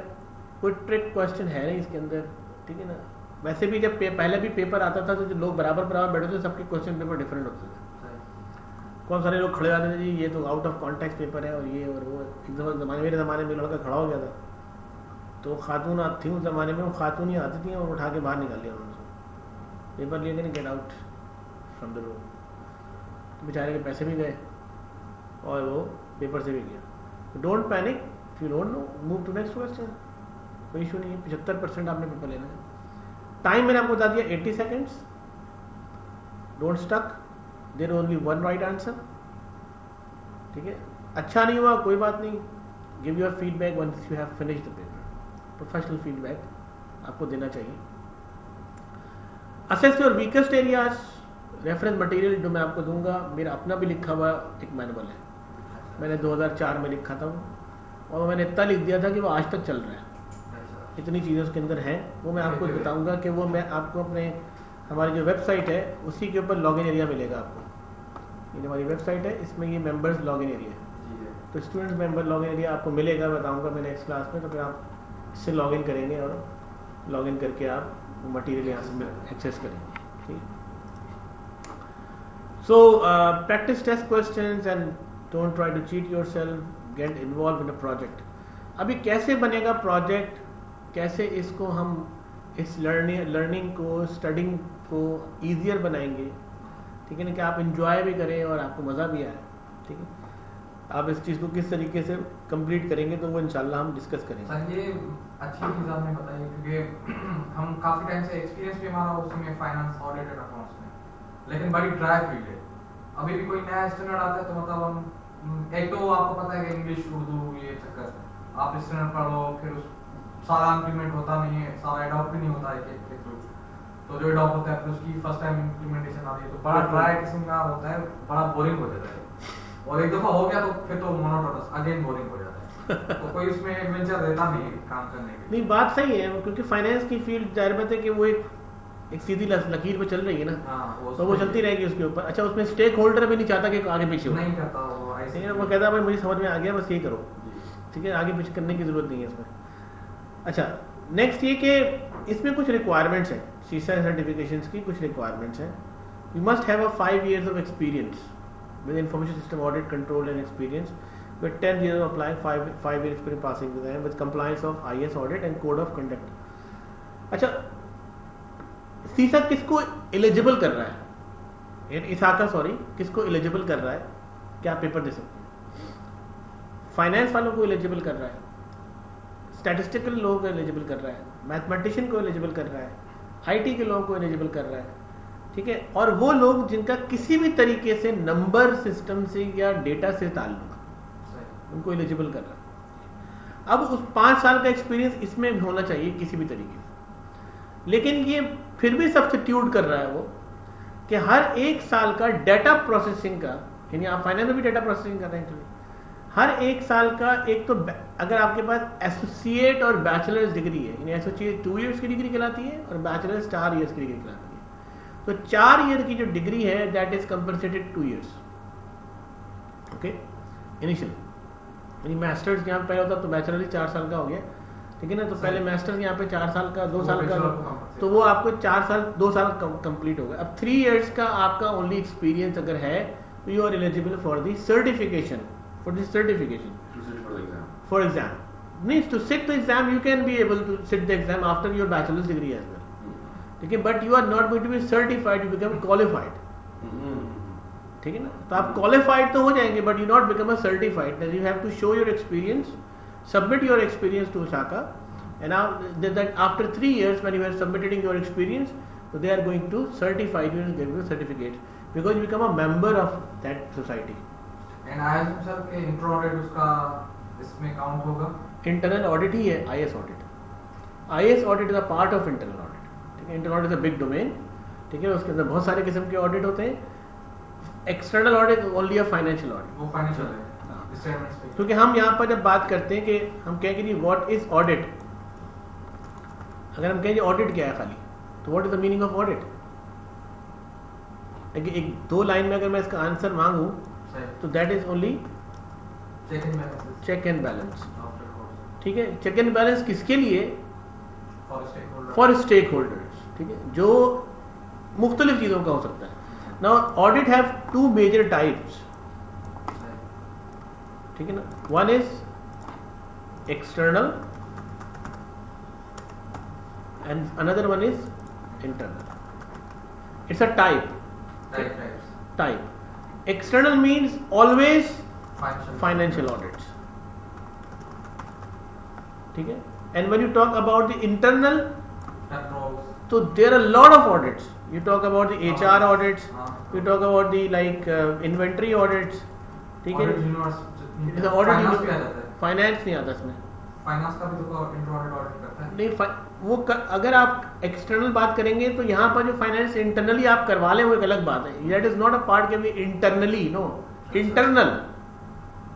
कोई ट्रिक क्वेश्चन है नहीं इसके अंदर, ठीक है ना। वैसे भी जब पहले भी पेपर आता था तो जो लोग बराबर बैठे थे सबके क्वेश्चन पेपर डिफरेंट होते थे। कौन सारे लोग खड़े आते थे जी ये तो आउट ऑफ कॉन्टेक्स्ट पेपर है और ये और वो। एक दफ़ा मेरे ज़माने में लड़का खड़ा हो गया था, तो खातून थी उस ज़माने में, वो खातून ही आती थी और उठा के बाहर निकाल लिया उन्होंने, पेपर लिए कि नहीं get out from the room. तो बेचारे के पैसे भी गए, और वो पेपर से भी गया. Don't panic, if you don't know move to next question, कोई इशू नहीं है. 75% आपने पेपर लेना है. टाइम मैंने आपको बता दिया 80 seconds. Don't stuck, there only one right answer. ठीक है, अच्छा नहीं हुआ कोई बात नहीं, give your feedback once you have finished the paper. Professional feedback आपको देना चाहिए. Assess your weakest areas. Reference material जो मैं आपको दूंगा, मेरा अपना भी लिखा हुआ एक मैनुअल है, मैंने 2004 में लिखा था वो, और मैंने इतना लिख दिया था कि वो आज तक चल रहा है. इतनी चीज़ें उसके अंदर हैं, वो मैं आपको बताऊंगा कि वो मैं आपको अपने हमारी जो वेबसाइट है उसी के ऊपर लॉगिन एरिया मिलेगा आपको. ये हमारी वेबसाइट है, इसमें ये मेंबर्स लॉगिन एरिया है, तो स्टूडेंट्स मेंबर लॉगिन एरिया आपको मिलेगा, बताऊंगा मैं नेक्स्ट क्लास में. तो फिर आप इससे लॉगिन करेंगे और लॉगिन करके आप मटेरियल यहाँ से एक्सेस करेंगे. ठीक. So practice test questions and don't try to cheat yourself. Get involve in a project. अभी कैसे बनेगा प्रोजेक्ट, कैसे इसको हम इस लर्निंग को, स्टडिंग को ईजियर बनाएंगे. ठीक है ना, कि आप इंजॉय भी करें और आपको मज़ा भी आए. ठीक है, आप इस चीज़ को किस तरीके से कंप्लीट करेंगे तो वो इंशाल्लाह हम डिस्कस करेंगे. सर ये अच्छी चीज़ आपने बताई, क्योंकि हम काफ़ी टाइम से एक्सपीरियंस भी हमारा उसमें फाइनेंस ऑडिट एंड अकाउंट्स में, लेकिन बड़ी ड्राई फील्ड है. अभी भी कोई नया स्टैंडर्ड आता है तो मतलब हम एक तो आपको पता है कि इंग्लिश उर्दू ये चक्कर, आप स्टैंडर्ड पढ़ो, फिर उस सारा इम्प्लीमेंट होता नहीं है, सारा एडॉप्ट भी नहीं होता है एक थ्रू. तो जो एडॉप्ट होता है फिर उसकी फर्स्ट टाइम इम्प्लीमेंटेशन आती है तो बड़ा ड्राई किस्म का होता है, बड़ा बोरिंग हो जाता है. और एक दफा हो गया तो फिर तो मोनोटोनस अगेन बोरिंग हो जाता है. तो कोई उसमें एडवेंचर रहता नहीं काम करने के. नहीं, बात सही है, क्योंकि फाइनेंस की फील्ड जाहिर बात है कि वो एक सीधी लकीर पे चल रही है ना. तो वो चलती रहेगी उसके ऊपर. अच्छा, उसमें स्टेक होल्डर भी नहीं चाहता कि आगे पीछे हो, नहीं करता वो ऐसे. वो कहता है भाई मुझे समझ में आ गया, बस ये करो. ठीक है, आगे पीछे करने की जरूरत नहीं है इसमें. अच्छा, नेक्स्ट ये कि इसमें कुछ रिक्वायरमेंट्स हैं, सीसा सर्टिफिकेशंस की कुछ रिक्वायरमेंट्स हैं. You must have a 5 years of experience with information system audit control and experience with 10 years of applying, 5 years experience passing with them with compliance of IS audit and code of conduct. अच्छा, सीसा किसको eligible कर रहा है, इसाका sorry किसको eligible कर रहा है, क्या पेपर दे सकते हैं? फाइनेंस वालों को एलिजिबल कर रहा है, स्टैटिस्टिकल लोगों को एलिजिबल कर रहा है, मैथमेटिशियन को एलिजिबल कर रहा है, IT के लोगों को एलिजिबल कर रहा है. ठीक है, और वो लोग जिनका किसी भी तरीके से नंबर सिस्टम से या डेटा से ताल्लुक, उनको एलिजिबल कर रहा है. अब उस 5 साल का एक्सपीरियंस इसमें होना चाहिए किसी भी तरीके से, लेकिन ये फिर भी सब्स्टिट्यूट कर रहा है वो कि हर 1 साल का डाटा प्रोसेसिंग का, यानी आप फाइनेंस में भी डाटा प्रोसेसिंग कर रहे हैं, हर 1 साल का एक तो अगर आपके पास एसोसिएट और बैचलर्स डिग्री है, यानी एसोसिएट 2 years की डिग्री कहलाती है और बैचलर्स 4 years की डिग्री कहलाती है. तो 4 year की जो डिग्री है that is compensated 2 years. Okay, initial यानी मास्टर्स यहाँ पे पहले होता तो बैचलर ही 4 साल का हो गया. ठीक है ना, तो पहले मास्टर्स यहाँ पे 4 साल का, 2 साल का, तो वो आपको 4 साल 2 साल कंप्लीट होगा. अब 3 years का आपका ओनली एक्सपीरियंस अगर है तो you are eligible for the certification, for exam. Means to sit the exam you can be able to sit the exam after your bachelors degree as well. ठीक है, but you are not going to be certified, you become qualified. ठीक है ना, तो आप qualified तो हो जाएंगे but you not become a certified. You have to show your experience, submit your experience to Osaka, and now that after 3 years when you are submitting your experience, so they are going to certify you and give you a certificate because you become a member of that society. And IS sir के intro audit उसका इसमें count होगा? Internal audit ही है IS audit. IS audit is a part of internal audit. ठीक है, internal audit is a big domain. ठीक है, उसके अंदर बहुत सारे किस्म के ऑडिट होते हैं. External audit only a financial audit, वो फाइनेंशियल है स्टेटमेंट्स पे. क्योंकि हम यहाँ पर जब बात करते हैं कि हम कहें कि व्हाट इज ऑडिट, अगर हम कहें ऑडिट क्या है खाली, तो what is the meaning of audit? एक 2 लाइन में अगर मैं इसका आंसर मांगू तो that is only check and balance. ठीक है, चेक एंड बैलेंस किसके लिए? For stakeholders. ठीक है, जो मुख्तलिफ चीज़ों का हो सकता है. Now audit have 2 major types. ठीक है ना, one is external and another one is internal. It's a type. Type. External means always financial audits, ठीक है. And when you talk about the internal, तो there are lot of audits. You talk about the HR audits, you talk about the like inventory audits, ठीक है. Audit finance नहीं आता इसमें. Finance का भी तो इंटरनल ऑडिट करता है. नहीं, अगर आप एक्सटर्नल बात करेंगे तो यहाँ पर जो फाइनेंस इंटरनली आप करवा लें वो एक अलग बात है. That is not a part के भी internally, no, internal,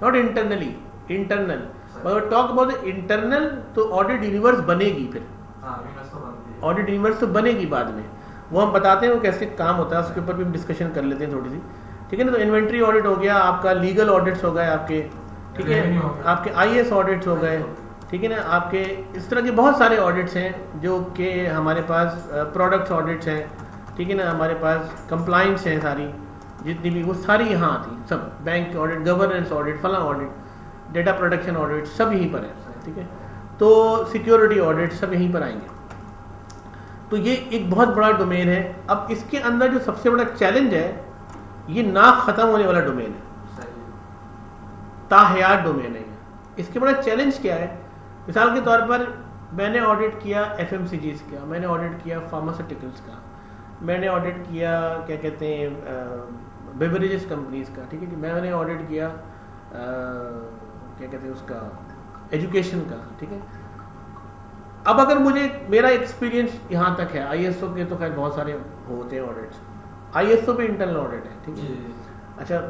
not internally, internal. But talk about internal तो ऑडिट यूनिवर्स बनेगी. फिर ऑडिट यूनिवर्स तो बनेगी बाद में, वो हम बताते हैं वो कैसे काम होता है, उसके ऊपर भी हम डिस्कशन कर लेते हैं थोड़ी सी, ठीक है ना. तो इन्वेंट्री ऑडिट हो गया आपका, लीगल ऑडिट्स हो गए आपके, ठीक है, आपके IAS ऑडिट्स हो गए, ठीक है ना. आपके इस तरह के बहुत सारे ऑडिट्स हैं जो कि हमारे पास प्रोडक्ट्स ऑडिट्स हैं, ठीक है ना. हमारे पास कंप्लाइंस हैं सारी जितनी भी, वो सारी यहाँ आती, सब बैंक ऑडिट, गवर्नेंस ऑडिट, फला ऑडिट, डेटा प्रोटेक्शन ऑडिट, सब यहीं पर है, ठीक है. तो सिक्योरिटी ऑडिट सब यहीं पर आएंगे. तो ये एक बहुत बड़ा डोमेन है. अब इसके अंदर जो सबसे बड़ा चैलेंज है, ये ना खत्म होने वाला डोमेन है, ताहयात डोमेन है. इसके बड़ा चैलेंज क्या है? मिसाल के तौर पर मैंने ऑडिट किया FMCGs का, मैंने ऑडिट किया फार्मास्यूटिकल्स का, मैंने ऑडिट किया क्या कहते हैं बेवरेजेस कंपनीज का, ठीक है जी. मैंने ऑडिट किया क्या कहते हैं उसका एजुकेशन का, ठीक है. अब अगर मुझे मेरा एक्सपीरियंस यहाँ तक है, ISO के तो खैर बहुत सारे होते हैं ऑडिट्स, ISO पे इंटरनल ऑडिट है, ठीक है. अच्छा,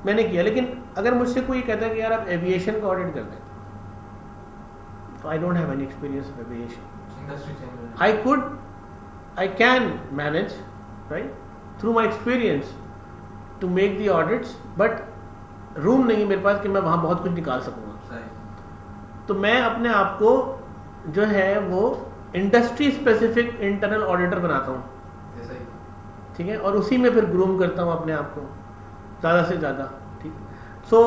मैंने किया, लेकिन अगर मुझसे कोई कहता है कि यार आप एविएशन का ऑडिट करते हैं, तो I don't have any experience of aviation. I can manage, right, through my experience to make the audits, but room नहीं मेरे पास कि मैं वहाँ बहुत कुछ निकाल सकूँगा. तो मैं अपने आप को जो है वो इंडस्ट्री स्पेसिफिक इंटरनल ऑडिटर बनाता हूँ, ठीक है, और उसी में फिर ग्रूम करता हूँ अपने आप को ज़्यादा से ज़्यादा, ठीक. सो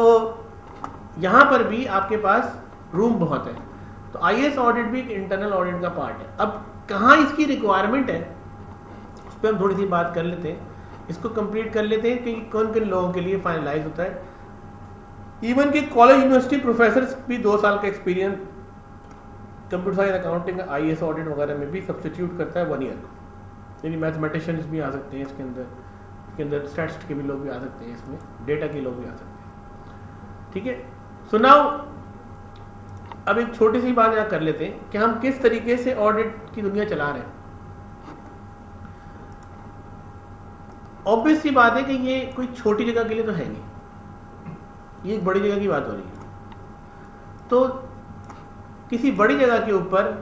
यहाँ पर भी आपके पास रूम बहुत है. तो IAS ऑडिट भी एक इंटरनल ऑडिट का पार्ट है. अब कहाँ इसकी रिक्वायरमेंट है उस पर हम थोड़ी सी बात कर लेते हैं, इसको कंप्लीट कर लेते हैं कि कौन किन लोगों के लिए फाइनलाइज होता है. इवन कि कॉलेज यूनिवर्सिटी प्रोफेसर भी 2 साल का experience computer science, accounting, IAS audit वगैरह में भी सब्स्टिट्यूट करता है 1 ईयर. यानी मैथमेटिशियंस भी आ सकते हैं इसके अंदर स्टैटिस्टिक्स के भी लोग भी आ सकते हैं, इसमें डेटा के लोग भी आ सकते हैं, ठीक है. सो नाउ अब एक छोटी सी बात यहाँ कर लेते हैं कि हम किस तरीके से ऑडिट की दुनिया चला रहे हैं. ऑब्वियस सी बात है कि ये कोई छोटी जगह के लिए तो है नहीं, ये एक बड़ी जगह की बात हो रही है. तो किसी बड़ी जगह के ऊपर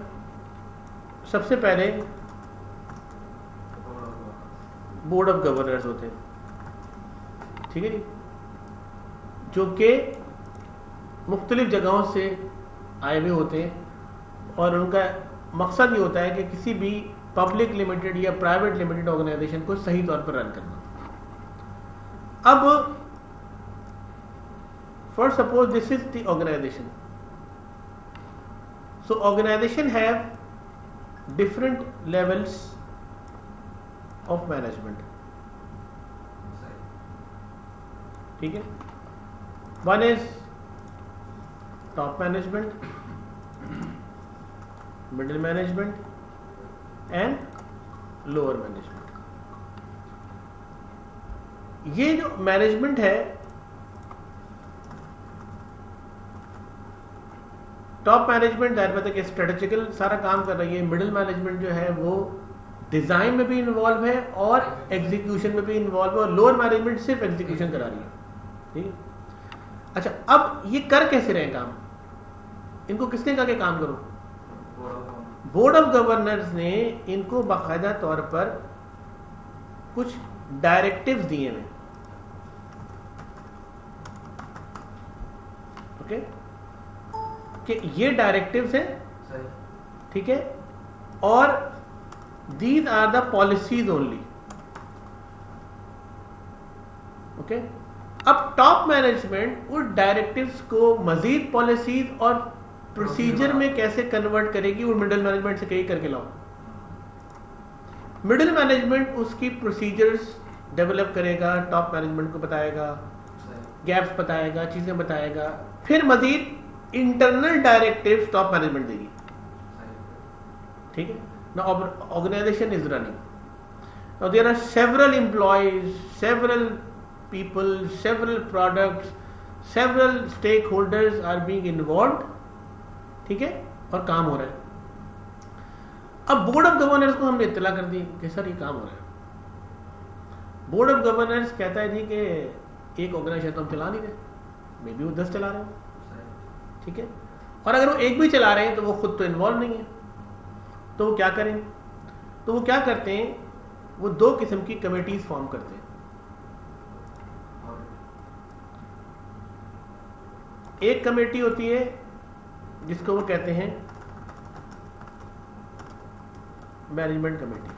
सबसे पहले बोर्ड ऑफ गवर्नर्स होते हैं, ठीक है जी, जो कि मुख्तलिफ जगहों से आए हुए होते हैं और उनका मकसद ये होता है कि किसी भी पब्लिक लिमिटेड या प्राइवेट लिमिटेड ऑर्गेनाइजेशन को सही तौर पर रन करना. अब for suppose this is the organization. So organization have different levels of management, ठीक है. One is top management, middle management and lower management. ये जो मैनेजमेंट है, टॉप मैनेजमेंट जाहिर बात है कि स्ट्रेटेजिकल सारा काम कर रही है. मिडिल मैनेजमेंट जो है वो डिजाइन में भी इन्वॉल्व है और एग्जीक्यूशन में भी इन्वॉल्व है, और लोअर मैनेजमेंट सिर्फ एग्जीक्यूशन करा रही है, ठीक है. अच्छा, अब ये कर कैसे रहे काम? इनको किसने कहा कि काम करो? बोर्ड ऑफ गवर्नर्स ने इनको बाकायदा तौर पर कुछ डायरेक्टिव्स दिए हैं, ओके, कि ये डायरेक्टिव्स हैं, ठीक है, और these are the policies only, okay. अब टॉप मैनेजमेंट उस डायरेक्टिव्स को मजीद पॉलिसीज और प्रोसीजर में कैसे कन्वर्ट करेगी, वो मिडिल मैनेजमेंट से कहीं करके लाओ. मिडिल मैनेजमेंट उसकी प्रोसीजर्स डेवलप करेगा, टॉप मैनेजमेंट को बताएगा, गैप्स बताएगा, चीज़ें बताएगा, फिर मजीद इंटरनल डायरेक्टिव टॉप मैनेजमेंट देगी। ठीक है ना, organization is running, now there are several employees, several people, several products, several stakeholders are being involved, ठीक है, और काम हो रहा है। अब बोर्ड ऑफ गवर्नर्स को हमने इत्तला कर दी कि सर ये काम हो रहा है। बोर्ड ऑफ गवर्नर्स कहता है जी कि एक ऑर्गेनाइजेशन तो हम चला नहीं रहे, मे बी वो 10 चला रहे हैं, ठीक है, और अगर वो एक भी चला रहे हैं तो वो खुद तो इन्वॉल्व नहीं है, तो वो क्या करें? तो वो क्या करते हैं, वो 2 किस्म की कमेटीज फॉर्म करते हैं। एक कमेटी होती है जिसको वो कहते हैं मैनेजमेंट कमेटी,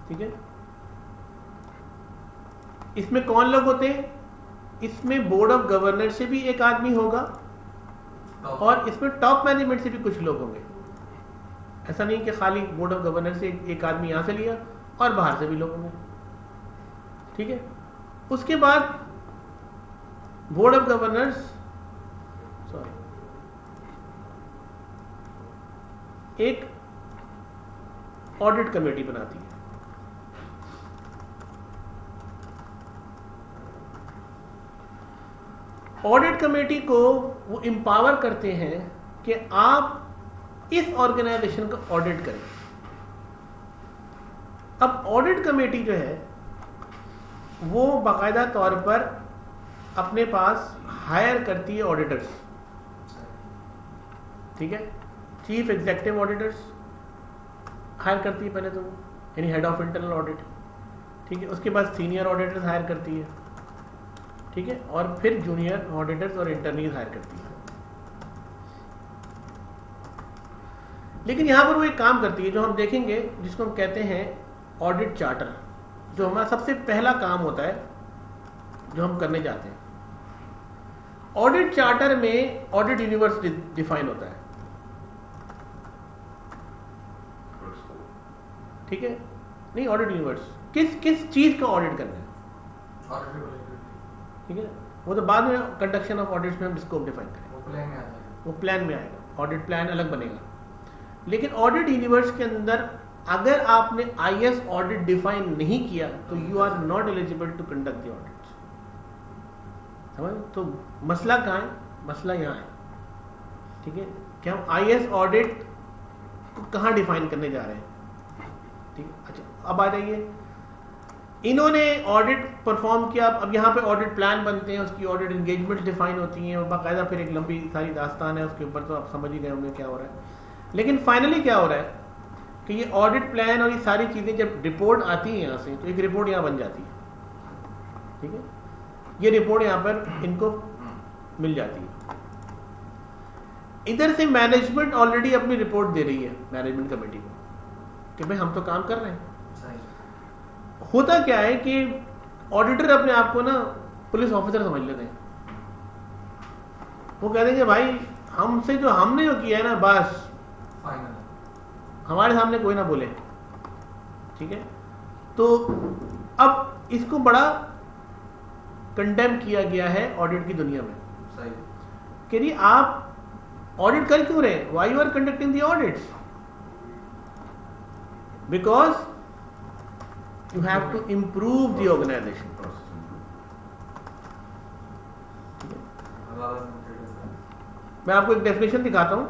ठीक है। इसमें कौन लोग होते हैं? इसमें बोर्ड ऑफ गवर्नर से भी एक आदमी होगा और इसमें टॉप मैनेजमेंट से भी कुछ लोग होंगे। ऐसा नहीं कि खाली बोर्ड ऑफ गवर्नर से एक आदमी यहां से लिया और बाहर से भी लोग होंगे, ठीक है। उसके बाद बोर्ड ऑफ गवर्नर्स एक ऑडिट कमेटी बनाती है। ऑडिट कमेटी को वो एम्पावर करते हैं कि आप इस ऑर्गेनाइजेशन को ऑडिट करें। अब ऑडिट कमेटी जो है वो बाकायदा तौर पर अपने पास हायर करती है ऑडिटर्स, ठीक है। चीफ एग्जीक्यूटिव ऑडिटर्स हायर करती है पहले तो, यानी हेड ऑफ इंटरनल ऑडिट, ठीक है। उसके बाद सीनियर ऑडिटर्स हायर करती है, ठीक है, और फिर जूनियर ऑडिटर्स और इंटर्नीज हायर करती है। लेकिन यहां पर वो एक काम करती है जो हम देखेंगे, जिसको हम कहते हैं ऑडिट चार्टर, जो हमारा सबसे पहला काम होता है जो हम करने जाते हैं। ऑडिट चार्टर में ऑडिट यूनिवर्स डिफाइन होता है, ठीक है। नहीं, ऑडिट यूनिवर्स किस चीज का ऑडिट करना है, ठीक है। वो तो बाद में कंडक्शन ऑफ ऑडिट्स में हम स्कोप डिफाइन करेंगे, वो प्लान में आएगा, ऑडिट प्लान अलग बनेगा। लेकिन ऑडिट यूनिवर्स के अंदर अगर आपने IS ऑडिट डिफाइन नहीं किया तो you are not eligible to conduct the audit. समझ? तो मसला कहाँ है? मसला यहाँ है, ठीक है, कि हम IS ऑडिट को कहाँ डिफाइन करने जा रहे हैं, ठीक है। अच्छा, अब आ जाइए, इन्होंने ऑडिट परफॉर्म किया, अब यहाँ पे ऑडिट प्लान बनते हैं, उसकी ऑडिट एंगेजमेंट डिफाइन होती हैं और बाकायदा फिर एक लंबी सारी दास्तान है उसके ऊपर, तो आप समझ ही गए होंगे क्या हो रहा है। लेकिन फाइनली क्या हो रहा है कि ये ऑडिट प्लान और ये सारी चीज़ें जब रिपोर्ट आती है यहाँ से, तो एक रिपोर्ट यहाँ बन जाती है, ठीक है। ये रिपोर्ट यहाँ पर इनको मिल जाती है। इधर से मैनेजमेंट ऑलरेडी अपनी रिपोर्ट दे रही है मैनेजमेंट कमेटी को कि भाई हम तो काम कर रहे हैं। होता क्या है कि ऑडिटर अपने आप को ना पुलिस ऑफिसर समझ लेते हैं। वो कह देंगे भाई हमसे जो हमने जो किया है ना, बस हमारे सामने कोई ना बोले, ठीक है। तो अब इसको बड़ा कंडेम किया गया है ऑडिट की दुनिया में कि नहीं आप ऑडिट कर क्यों रहे हैं, why you are conducting the audits, because you have to improve the organization. मैं आपको एक डेफिनेशन दिखाता हूँ।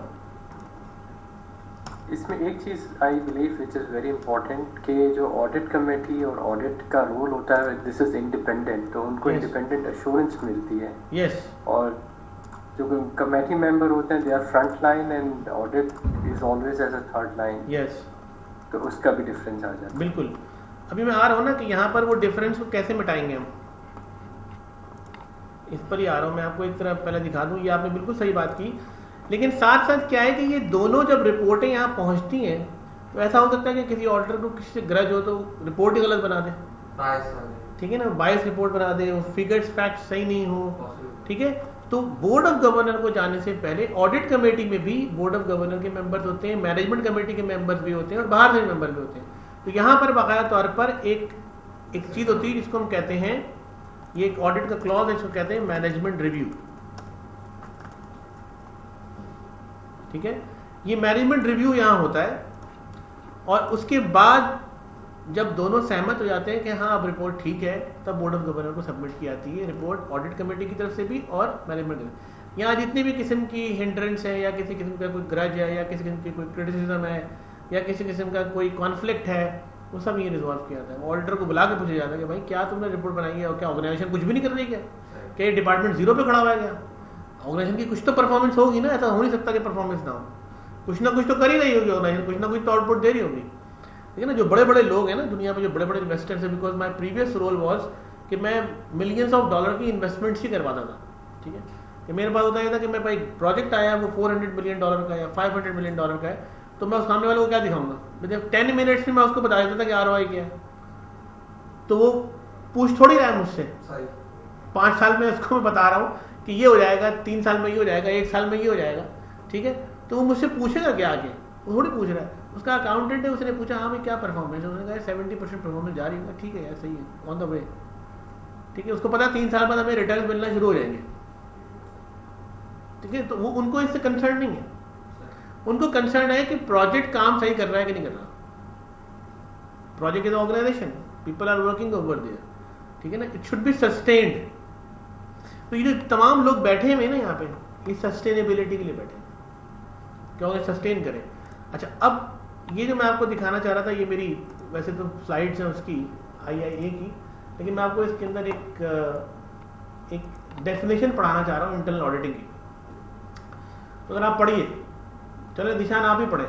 इसमें एक चीज I believe which is very important कि जो ऑडिट कमेटी और ऑडिट का रोल होता है, दिस इज इंडिपेंडेंट, तो उनको इंडिपेंडेंट एश्योरेंस मिलती है। यस। और जो कमेटी मेंबर होते हैं they are front line and audit is always as a third line. Yes, तो उसका भी डिफरेंस आ जाता है। बिल्कुल। अभी मैं आ रहा हूँ ना कि यहाँ पर वो डिफरेंस को कैसे मिटाएंगे हम, इस पर ही आ रहा हूँ मैं आपको। एक तरह पहले दिखा दूँ, ये आपने बिल्कुल सही बात की, लेकिन साथ साथ क्या है कि ये दोनों जब रिपोर्टें यहाँ पहुँचती हैं तो ऐसा हो सकता है कि किसी ऑडिटर को किसी से ग्रज हो तो रिपोर्ट ही गलत बना दे, ठीक है ना, बायस रिपोर्ट बना दे, फिगर्स फैक्ट सही नहीं हो, ठीक है। तो बोर्ड ऑफ गवर्नर को जाने से पहले ऑडिट कमेटी में भी बोर्ड ऑफ गवर्नर के मेंबर्स होते हैं, मैनेजमेंट कमेटी के मेंबर्स भी होते हैं और बाहर से मेंबर भी होते हैं। तो यहाँ पर बाकायदा तौर पर एक चीज़ होती है जिसको हम कहते हैं, ये एक ऑडिट का क्लॉज है, इसको कहते हैं मैनेजमेंट रिव्यू। ठीक है, ये मैनेजमेंट रिव्यू यहाँ होता है और उसके बाद जब दोनों सहमत हो जाते हैं कि हाँ अब रिपोर्ट ठीक है, तब बोर्ड ऑफ गवर्नर को सबमिट की जाती है रिपोर्ट, ऑडिट कमेटी की तरफ से भी और मैनेजमेंट। यहाँ जितनी भी किस्म की हिंड्रेंस है या किसी किस्म का कोई ग्रज है या किसी किस्म की कोई क्रिटिसिज्म है या किसी किस्म का कोई कॉन्फ्लिक्ट है, वो सब ये रिजॉल्व किया जाता है। ऑडिटर को बुला के पूछा जाता है कि भाई क्या तुमने रिपोर्ट बनाई है और क्या ऑर्गेनाइजेशन कुछ भी नहीं कर रही है क्या, ये डिपार्टमेंट जीरो पे खड़ा हुआ है क्या? ऑर्गेनाइजेशन की कुछ तो परफॉर्मेंस होगी ना, ऐसा हो नहीं सकता कि परफॉर्मेंस ना हो, कुछ ना कुछ तो कर ही रही होगी ऑर्गेनाइजेशन, कुछ ना कुछ तो आउटपुट दे रही होगी। ठीक है ना, जो बड़े बड़े लोग हैं ना दुनिया में, जो बड़े बड़े इन्वेस्टर्स हैं, because my previous role was कि मैं मिलियंस ऑफ डॉलर की इन्वेस्टमेंट्स ही करवाता था। ठीक है, कि मेरे पास होता था कि मैं भाई प्रोजेक्ट आया वो $400 मिलियन का या $500 मिलियन का है, तो मैं उस सामने वाले को क्या दिखाऊंगा, मतलब 10 मिनट्स में मैं उसको बता देता था कि ROI क्या है। तो वो पूछ थोड़ी रहा है मुझसे, 5 साल में उसको मैं बता रहा हूँ कि ये हो जाएगा, 3 साल में ये हो जाएगा, 1 साल में ये हो जाएगा। ठीक है, तो वो मुझसे पूछेगा क्या आगे, वो थोड़ी पूछ रहा है। उसका अकाउंटेंट है, उसने पूछा हाँ भाई क्या परफॉर्मेंस है, उसने कहा 70% परफॉर्मेंस जा रही है। ठीक है यार, सही है, ऑन द वे। ठीक है, उसको पता 3 साल बाद हमें रिटर्न मिलना शुरू हो जाएंगे। ठीक है, तो वो उनको इससे कंसर्न नहीं है, उनको कंसर्न है कि प्रोजेक्ट काम सही कर रहा है कि नहीं कर रहा। Project is organization, people are working over there. ठीक है ना, इट शुड बी सस्टेन्ड। तो ये जो तमाम लोग बैठे हुए ना यहाँ पे, ये सस्टेनेबिलिटी के लिए बैठे हैं, क्यों सस्टेन करें। अच्छा, अब ये जो मैं आपको दिखाना चाह रहा था, ये मेरी वैसे तो स्लाइड्स हैं उसकी IIA की, लेकिन मैं आपको इसके अंदर एक डेफिनेशन पढ़ाना चाह रहा हूँ इंटरनल ऑडिटिंग की। तो अगर आप पढ़िए, चलो दिशान आप ही पढ़े।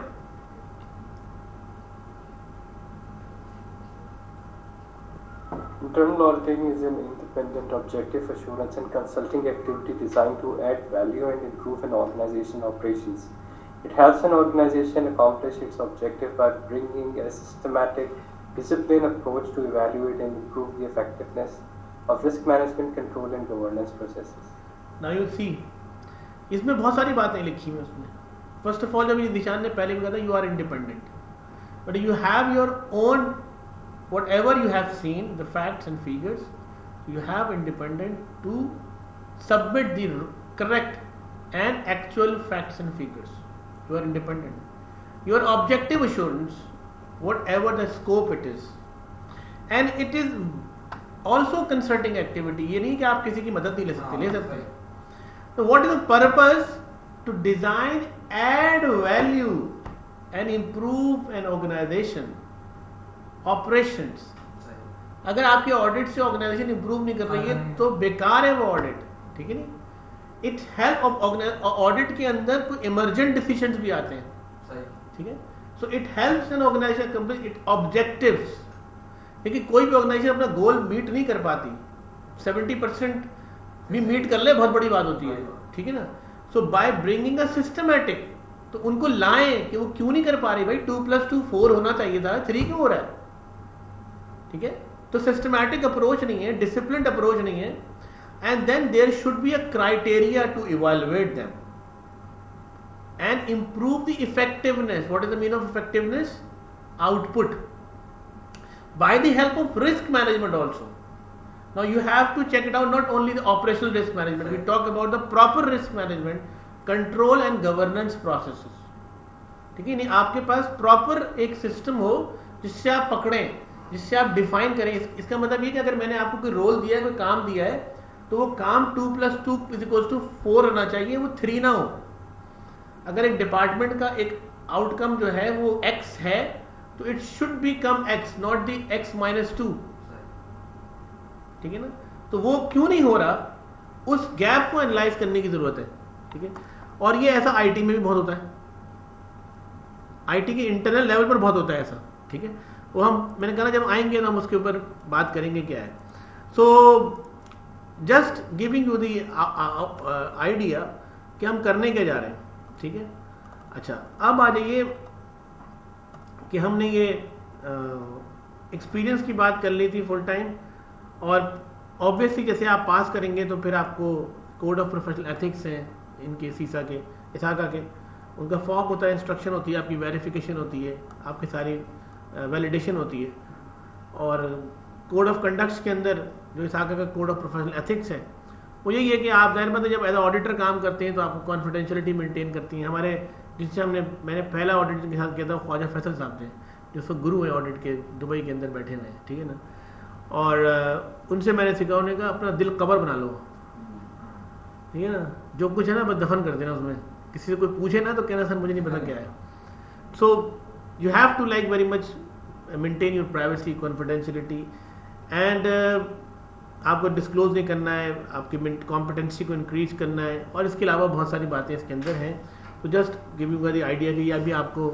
Internal auditing is an independent, objective assurance and consulting activity designed to add value and improve an organization's operations. It helps an organization accomplish its objective by bringing a systematic, disciplined approach to evaluate and improve the effectiveness of risk management, control and governance processes. Now you see, इसमें बहुत सारी बातें लिखी हैं उसमें। First of all, जब ये निशान ने पहले भी कहा था, you are independent, but you have your own, whatever you have seen, the facts and figures, you have independent to submit the correct and actual facts and figures. You are independent. Your objective assurance, whatever the scope it is, and it is also consulting activity. ये नहीं कि आप किसी की मदद नहीं ले सकते, ले सकते हैं। So what is the purpose? To design, add value and improve an organization operations. अगर आपके ऑडिट से ऑर्गेनाइजेशन इंप्रूव नहीं कर रही है तो बेकार है वो ऑडिट। ठीक है नहीं, इट हेल्प ऑडिट के अंदर कोई इमरजेंट डिसीजंस भी आते हैं। ठीक है, so it helps an organization complete it objectives. लेकिन कोई भी ऑर्गेनाइजेशन अपना गोल मीट नहीं कर पाती, 70% भी मीट कर ले बहुत बड़ी बात होती है। ठीक है ना, सो बाय ब्रिंगिंग अ सिस्टमैटिक, तो उनको लाएं कि वो क्यों नहीं कर पा रही, भाई 2+2 4 होना चाहिए था, 3 क्यों हो रहा है। ठीक है, तो सिस्टमैटिक अप्रोच नहीं है, डिसिप्लिन्ड अप्रोच नहीं है, and then there should be a criteria to evaluate them and improve the effectiveness. What is the mean of effectiveness? Output by the help of risk management also. Now you have to check it out, not only the operational risk management, we talk about the proper risk management, control and governance processes. ठीक है नहीं, आपके पास proper एक system हो जिससे आप पकड़ें, जिससे आप डिफाइन करें। इसका मतलब ये कि अगर मैंने आपको कोई रोल दिया है, कोई काम दिया है, तो वो काम 2+2 = 4 होना चाहिए, वो 3 ना हो। अगर एक डिपार्टमेंट का एक आउटकम जो है वो X है, तो it should be come X, not the X-2। ठीक है ना, तो वो क्यों नहीं हो रहा, उस गैप को एनालाइज करने की जरूरत है। ठीक है, और ये ऐसा आईटी में भी बहुत होता है, आईटी के इंटरनल लेवल पर बहुत होता है ऐसा। ठीक है, वो मैंने कहा ना जब आएंगे ना हम उसके ऊपर बात करेंगे क्या है। So just giving you the idea कि हम करने क्या जा रहे हैं। ठीक है, अच्छा अब आ जाइए कि हमने ये एक्सपीरियंस की बात कर ली थी फुल टाइम, और ऑब्वियसली जैसे आप पास करेंगे तो फिर आपको कोड ऑफ प्रोफेशनल एथिक्स हैं इनके इसाका के, उनका फॉर्म होता है, इंस्ट्रक्शन होती है, आपकी वेरिफिकेशन होती है, आपके सारी वैलिडेशन होती है। और कोड ऑफ कंडक्ट्स के अंदर जो इसाका का कोड ऑफ प्रोफेशनल एथिक्स है वो यही है कि आप ज़ाहिर बात है जब एज ऑडिटर काम करते हैं तो आपको कॉन्फिडेंशियलिटी मेंटेन करती हैं। हमारे जिससे मैंने पहला ऑडिट जिनके साथ किया था ख्वाजा फैसल साहब थे, जो उसको गुरु है ऑडिट के, दुबई के अंदर बैठे हुए हैं, ठीक है ना। और उनसे मैंने सीखा, उन्होंने कहा अपना दिल कबर बना लो, ठीक है ना, जो कुछ है ना बस दफन कर देना उसमें, किसी से कोई पूछे ना तो कहना सर मुझे नहीं पता क्या है। So you have to like very much maintain your privacy, confidentiality and आपको डिस्क्लोज नहीं करना है, आपकी कॉम्पिटेंसी को इंक्रीज करना है, और इसके अलावा बहुत सारी बातें इसके अंदर हैं। तो just give you the idea कि यह भी आपको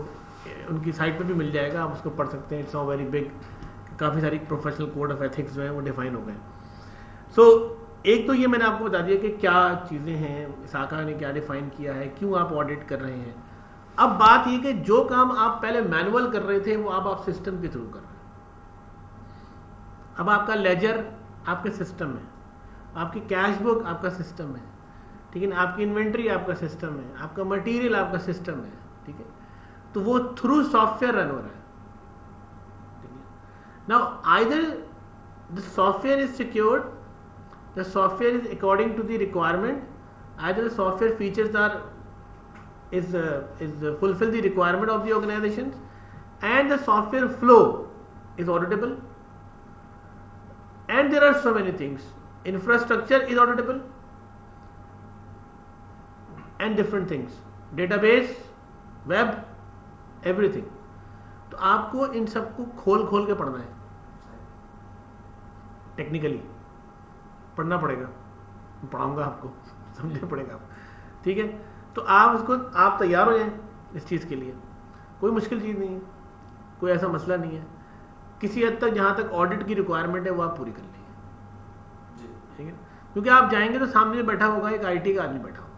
उनकी साइट पे भी मिल जाएगा, आप उसको पढ़ सकते हैं। इट्स नॉट वेरी बिग, काफ़ी सारी प्रोफेशनल कोड ऑफ एथिक्स जो है वो डिफाइन हो गए। सो एक तो ये मैंने आपको बता दिया कि क्या चीज़ें हैं, इसाका ने क्या डिफाइन किया है, क्यों आप ऑडिट कर रहे हैं। अब बात ये कि जो काम आप पहले मैनुअल कर रहे थे वो अब आप सिस्टम के थ्रू कर रहे हैं। अब आपका लेजर आपके सिस्टम है, आपकी कैश बुक आपका सिस्टम है, ठीक है ना, आपकी इन्वेंट्री आपका सिस्टम है, आपका मटेरियल आपका सिस्टम है, ठीक है। तो वो थ्रू सॉफ्टवेयर रन हो रहा है, ठीक है। Now either the software is secured, the software is according to the requirement, either the software features are is fulfill the requirement of the organization, and the software flow is auditable, and there are so many things. Infrastructure is auditable and different things, database, web, everything. तो आपको इन सबको खोल खोल के पढ़ना है, technically पढ़ना पड़ेगा, पढ़ाऊंगा आपको, समझना पड़ेगा, ठीक है। तो आप तैयार हो जाएं इस चीज़ के लिए, कोई मुश्किल चीज़ नहीं है, कोई ऐसा मसला नहीं है। किसी हद तक जहाँ तक ऑडिट की रिक्वायरमेंट है वो आप पूरी कर लेंगे, ठीक है। क्योंकि आप जाएंगे तो सामने बैठा होगा एक आईटी का आदमी बैठा होगा,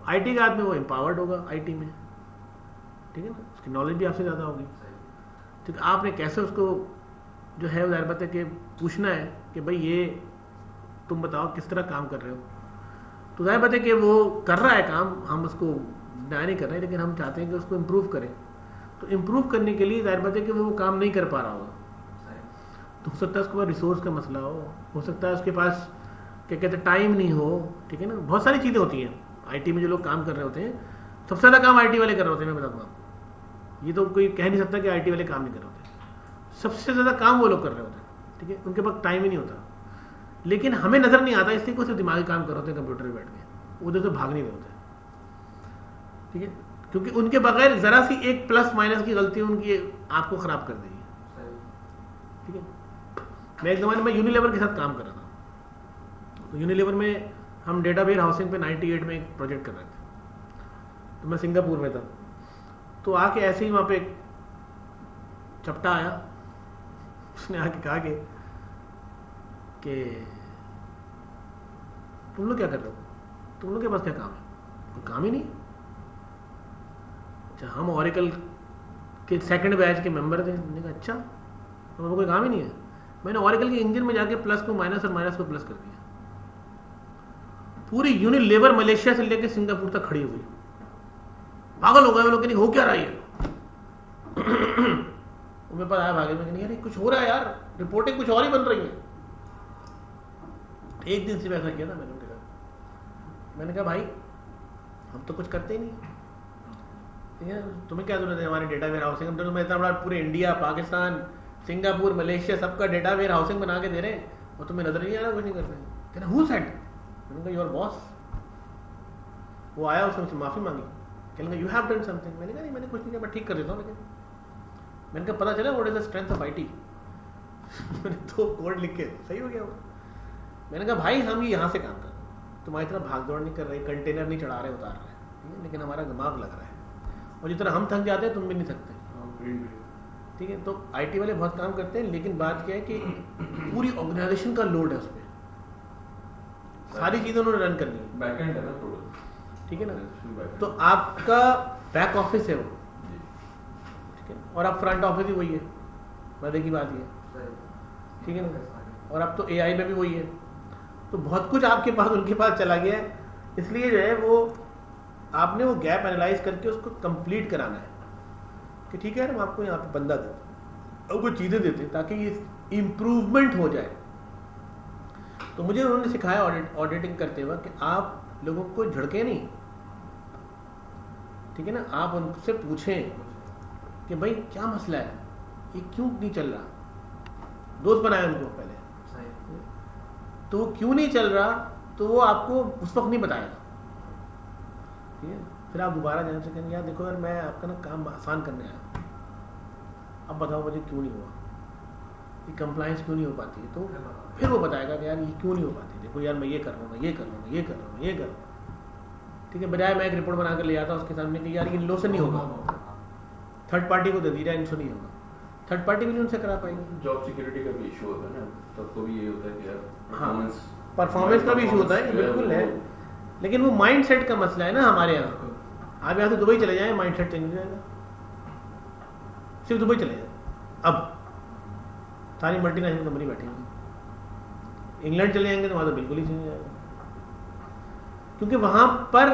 आईटी का आदमी वो एम्पावर्ड होगा आईटी में, ठीक है ना, उसकी नॉलेज भी आपसे ज़्यादा होगी, ठीक है। आपने कैसे उसको जो है ज़ाहिर बात है कि पूछना है कि भाई ये तुम बताओ किस तरह काम कर रहे हो। तो ज़ाहिर बात है कि वो कर रहा है काम, हम उसको डिनाई नहीं कर रहे हैं, लेकिन हम चाहते हैं कि उसको इम्प्रूव करें। तो इम्प्रूव करने के लिए ज़ाहिर बात है कि वो काम नहीं कर पा रहा होगा, तो हो सकता है उसके पास रिसोर्स का मसला हो सकता है उसके पास क्या कहते हैं टाइम नहीं हो, ठीक है ना। बहुत सारी चीज़ें होती हैं आईटी में, जो लोग काम कर रहे होते हैं, सबसे ज़्यादा काम आईटी वाले कर रहे होते हैं। मैं बताऊँ आपको, ये तो कोई कह नहीं सकता कि आईटी वाले काम नहीं कर रहे होते, सबसे ज़्यादा काम वो लोग कर रहे होते हैं, ठीक है। उनके पास टाइम ही नहीं होता, लेकिन हमें नजर नहीं आता, इसलिए कुछ दिमागी काम कर रहे होते हैं कंप्यूटर पे बैठ के, उधर से भाग नहीं रहे होते, ठीक है। क्योंकि उनके बगैर जरा सी एक प्लस माइनस की गलती उनकी आपको खराब कर देगी, ठीक है। मैं एक ज़माने में यूनिलेवर के साथ काम कर रहा था, तो यूनिलेवर में हम डेटा वेयर हाउसिंग पे 98 में एक प्रोजेक्ट कर रहे थे। तो मैं सिंगापुर में था, तो आके ऐसे ही वहाँ पे एक चपटा आया, उसने आके कहा कि तुम लोग क्या कर रहे हो, तुम लोग के पास क्या काम है, कोई काम ही नहीं। अच्छा, हम ऑरेकल के सेकंड बैच के मेंबर थे। मैंने कहा अच्छा, तो कोई काम ही नहीं है। मैंने ऑरेकल के इंजन में जाके प्लस को माइनस और माइनस को प्लस कर दिया। पूरी यूनिलेवर मलेशिया से लेकर सिंगापुर तक खड़ी हुई, पागल हो गए वो लोग, नहीं हो क्या रहा है। मेरे पास आया भागे, मैं नहीं यार कुछ हो रहा है यार, रिपोर्टिंग कुछ और ही बन रही है। एक दिन सिर्फ ऐसा किया था मैंने कहा भाई हम तो कुछ करते ही नहीं, ठीक है, तुम्हें क्या जरूरत है हमारे डेटा वेयर हाउसिंग, हम तो तुम्हें इतना बड़ा पूरे इंडिया, पाकिस्तान, सिंगापुर, मलेशिया सबका डेटा वेयर हाउसिंग बना के दे रहे हैं, और तुम्हें नजर नहीं आ रहा, कुछ नहीं कर रहे। कहना हु सेड, मैंने कहा योर बॉस। वो आया, उसने मुझसे माफी मांगी, कहने लगा यू हैव डन समथिंग। मैंने कहा नहीं मैंने कुछ नहीं किया, मैं ठीक कर देता हूँ। लेकिन मैंने कहा पता चला what is the strength of IT. मैंने तो कोड लिख के सही हो गया वो। मैंने कहा भाई हम यहाँ से काम कर रहे हैं, तुम्हारी तरह भाग दौड़ नहीं कर रहे, कंटेनर नहीं चढ़ा रहे उतार रहे, ठीक है, लेकिन हमारा दिमाग लग रहा है, और जितना हम थक जाते हैं तुम भी नहीं थकते, ठीक है। तो आईटी वाले बहुत काम करते हैं, लेकिन बात क्या है कि पूरी ऑर्गेनाइजेशन का लोड है उस पर, सारी चीजें उन्होंने रन करनी है, बैकएंड है ना टोटल, ठीक है ना। तो आपका बैक ऑफिस है वो, ठीक है, और आप फ्रंट ऑफिस ही वही है, मजे की बात ये, ठीक है ना। और अब तो एआई में भी वही है, तो बहुत कुछ आपके पास उनके पास चला गया है। इसलिए जो है वो आपने वो गैप एनालाइज करके उसको कंप्लीट कराना है कि ठीक है हम आपको यहाँ पे बंदा देते हैं और कुछ चीज़ें देते हैं ताकि ये इम्प्रूवमेंट हो जाए। तो मुझे उन्होंने सिखाया ऑडिटिंग करते वक्त कि आप लोगों को झड़के नहीं, ठीक है ना, आप उनसे पूछें कि भाई क्या मसला है, ये क्यों नहीं चल रहा। दोस्त बनाए उनको पहले, तो वो क्यों नहीं चल रहा तो वो आपको उस वक्त नहीं बताएगा, ठीक है। फिर आप दोबारा जाने से कहेंगे यार देखो यार मैं आपका ना काम आसान करने आया, अब बताओ मुझे क्यों नहीं हुआ, ये कंप्लायंस क्यों नहीं हो पाती है। तो फिर वो बताएगा कि यार ये क्यों नहीं हो पाती, देखो यार मैं ये कर रहा हूँ, मैं ये कर रहा हूँ, ये कर रहा हूँ, ये कर रहा हूँ, ठीक है। बजाय मैं एक रिपोर्ट बना कर ले आता उसके सामने कि यार इन लो से नहीं होगा, थर्ड पार्टी को दे दी जाए, इनसे नहीं होगा, थर्ड पार्टी भी नहीं उनसे करा पाएंगे। जॉब सिक्योरिटी का भी इशू होता है ना, सबको भी ये होता है कि यार परफॉर्मेंस का भी इशू होता है, बिल्कुल है, लेकिन वो माइंड सेट का मसला है ना हमारे यहाँ। आप यहाँ से दुबई चले जाएं माइंड सेट चेंज हो जाएगा, सिर्फ दुबई चले जाए, अब सारी मल्टीनेशनल कंपनी बैठी हुई। इंग्लैंड चले जाएंगे तो वहाँ तो बिल्कुल ही चेंज हो जाएगा, क्योंकि वहाँ पर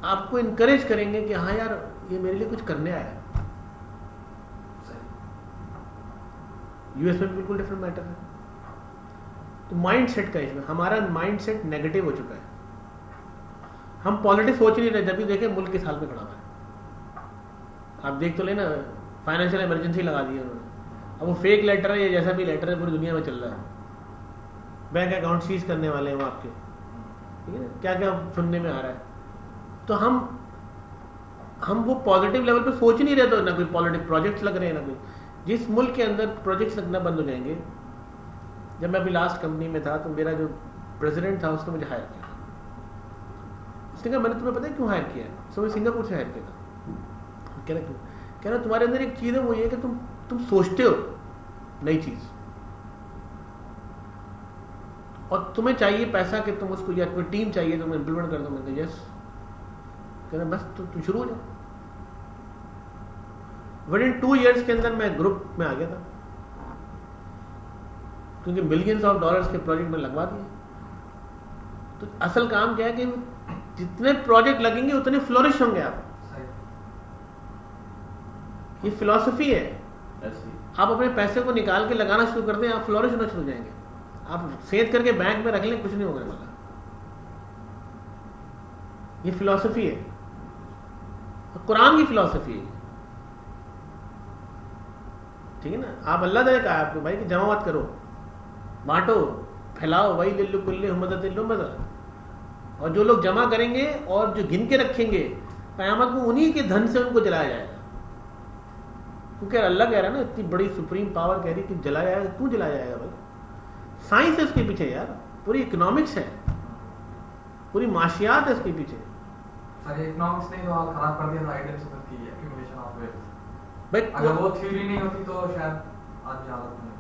आपको इनकरेज करेंगे कि हाँ यार ये मेरे लिए कुछ करने आया। यूएस में बिल्कुल डिफरेंट मैटर है। तो माइंड सेट का इसमें हमारा माइंड सेट नेगेटिव हो चुका है, हम पॉलिटिक्स सोच नहीं रहे। जब भी देखें मुल्क किस हाल में खड़ा हुआ है, आप देख तो लेना, फाइनेंशियल इमरजेंसी लगा दी है उन्होंने। अब वो फेक लेटर है या जैसा भी लेटर है पूरी दुनिया में चल रहा है, बैंक अकाउंट सीज करने वाले हैं वो आपके, ठीक है, क्या क्या सुनने में आ रहा है। तो हम वो पॉजिटिव लेवल पे सोच नहीं रहे, तो ना कोई पॉलिटिक प्रोजेक्ट्स लग रहे हैं ना कोई। जिस मुल्क के अंदर प्रोजेक्ट्स लगना बंद हो जाएंगे, जब मैं अभी लास्ट कंपनी में था तो मेरा जो प्रेसिडेंट था उसने मुझे हायर किया। उसने कहा मैंने तुम्हें पता है क्यों हायर किया है, सो मैं सिंगापुर से हायर किया था। कह रहा क्यों, कह रहा तुम्हारे अंदर एक चीज़ है, वो ये कि तुम सोचते हो नई चीज़, और तुम्हें चाहिए पैसा कि तुम उसको, या कोई टीम चाहिए तुम इम्प्लीमेंट कर दो। मैंने यस, कह रहा बस तुम शुरू हो जाओ। विद इन 2 years के अंदर मैं ग्रुप में आ गया था, क्योंकि मिलियंस ऑफ डॉलर्स के प्रोजेक्ट में लगवा दिए। तो असल काम क्या है कि जितने प्रोजेक्ट लगेंगे उतने फ्लोरिश होंगे आप। ये फिलॉसफी है, आप अपने पैसे को निकाल के लगाना शुरू कर दें, आप फ्लोरिश होना शुरू हो जाएंगे। आप सेव करके बैंक में रख लें, कुछ नहीं होने वाला। ये फिलॉसफी है, कुरान की फिलॉसफी है, ठीक है ना। आप अल्लाह ने कहा आपको भाई कि जमा मत करो, बांटो, फैलाओ, वही लिल्लु कुल्ली हुमदतिल लुमज़ा। और जो लोग जमा करेंगे और जो गिन के रखेंगे, क़यामत को उन्हीं के धन से उनको जलाया जाएगा। क्योंकि अल्लाह कह रहा है ना, इतनी बड़ी सुप्रीम पावर कह रही कि जलाया जाएगा, क्यों जलाया जाएगा भाई? साइंस है उसके पीछे यार, पूरी इकोनॉमिक्स है, पूरी माशियात है उसके पीछे। सर इकोनॉमिक्स ने तो खराब कर दिया आइडेंटिटी की एक्यूमुलेशन ऑफ वेल्थ। भाई अगर वो थ्योरी नहीं होती तो शायद आज हालत नहीं।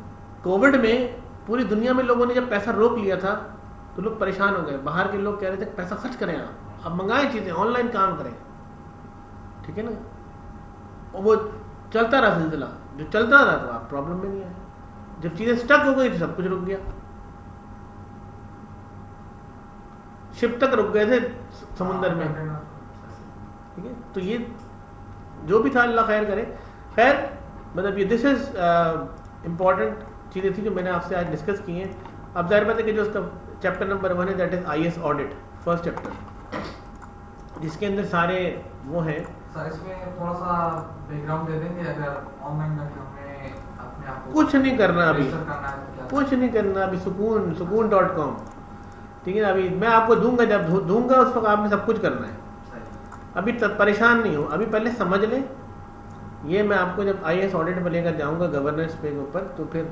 कोविड में पूरी दुनिया में लोगों ने जब पैसा रोक लिया था तो लोग परेशान हो गए। बाहर के लोग कह रहे थे पैसा खर्च करें, आप अब मंगाएं चीजें, ऑनलाइन काम करें, ठीक है ना। और वो चलता रहा सिलसिला, जो चलता रहा तो आप प्रॉब्लम में नहीं आए। जब चीजें स्टक हो गई तो सब कुछ रुक गया, शिप तक रुक गए थे समुंदर में, ठीक है। तो ये जो भी था अल्लाह खैर करे। खैर मतलब ये दिस इज इम्पॉर्टेंट चीज़ें थी जो मैंने आपसे आज डिस्कस की हैं। अब जाहिर बात है कि जो उसका चैप्टर नंबर 1 है, that is IAS audit, first chapter, जिसके अंदर सारे वो हैं। सर इसमें थोड़ा सा बैकग्राउंड दे देंगे, अगर ऑनलाइन में हमें अपने आप को कुछ नहीं करना अभी, करना है तो क्या? कुछ नहीं करना अभी, सुकून.com, ठीक है ना। अभी मैं आपको दूंगा, जब दूंगा उस वक्त आपने सब कुछ करना है। अभी परेशान नहीं हो, अभी पहले समझ लें। ये मैं आपको जब IAS ऑडिट में लेकर जाऊंगा गवर्नेंस पे ऊपर, तो फिर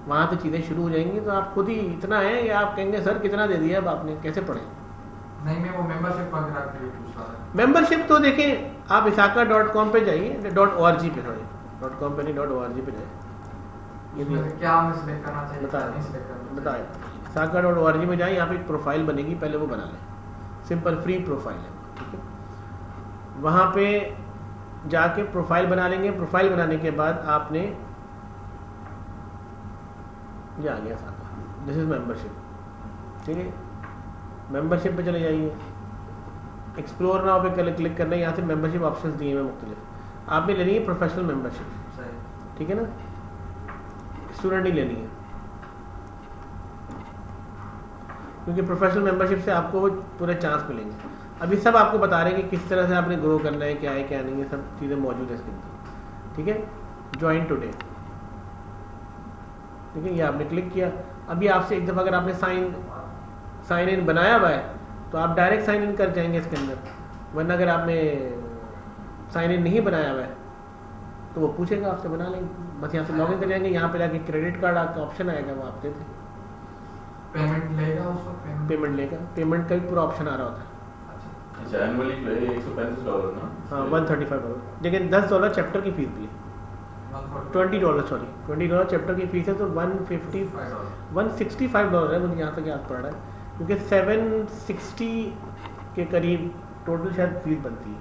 वहाँ से चीज़ें शुरू हो जाएंगी। तो आप खुद ही इतना है कि आप कहेंगे सर कितना दे दिया अब आपने, कैसे पढ़े। नहीं, मैं वो मेंबरशिप वगैरह के लिए पूछ रहा था। मेंबरशिप तो देखें आप isaka.com पे जाइए, .org पे, सॉरी .com पे नहीं, .org पे जाइए। ये क्या हमें सिलेक्ट करना चाहिए, बताए isaka.org में जाए, यहाँ पे एक प्रोफाइल बनेगी, पहले वो बना लें, सिंपल फ्री प्रोफाइल है, ठीक है। वहाँ पे जाके प्रोफाइल बना लेंगे। प्रोफाइल बनाने के बाद आपने ये आ गया साका, दिस इज मेंबरशिप, ठीक है। मेंबरशिप पे चले जाइए, एक्सप्लोर नाउ पे क्लिक करना है। यहाँ से मेंबरशिप ऑप्शंस दिए हुए मुख्तलिफ। आपने लेनी है प्रोफेशनल मेंबरशिप, सही। ठीक है ना, स्टूडेंट नहीं लेनी है, क्योंकि प्रोफेशनल मेंबरशिप से आपको पूरे चांस मिलेंगे। अभी सब आपको बता रहे हैं कि किस तरह से आपने ग्रो करना है, क्या है क्या नहीं है, सब चीज़ें मौजूद है इसके अंदर, ठीक है। ज्वाइन टुडे, ठीक है, ये आपने क्लिक किया। अभी आपसे एक दफ़ा अगर आपने साइन इन बनाया हुआ है तो आप डायरेक्ट साइन इन कर जाएंगे इसके अंदर, वरना अगर आपने साइन इन नहीं बनाया हुआ है तो वो पूछेगा आपसे, बना लेंगे, बस यहाँ से लॉग इन कर जाएंगे, यहाँ पे जाके क्रेडिट कार्ड आपका ऑप्शन आएगा, वो आप देते पेमेंट लेगा उसको, पेमेंट लेगा, पेमेंट का भी पूरा ऑप्शन आ रहा होता है। अच्छा, एनुअली $135 ना? हाँ, $135, लेकिन $10 चैप्टर की फीस भी है, $20 चैप्टर की फीस है, तो $165 है, मुझे यहाँ तक याद पड़ रहा है, क्योंकि 760 के करीब टोटल शायद फीस बनती है,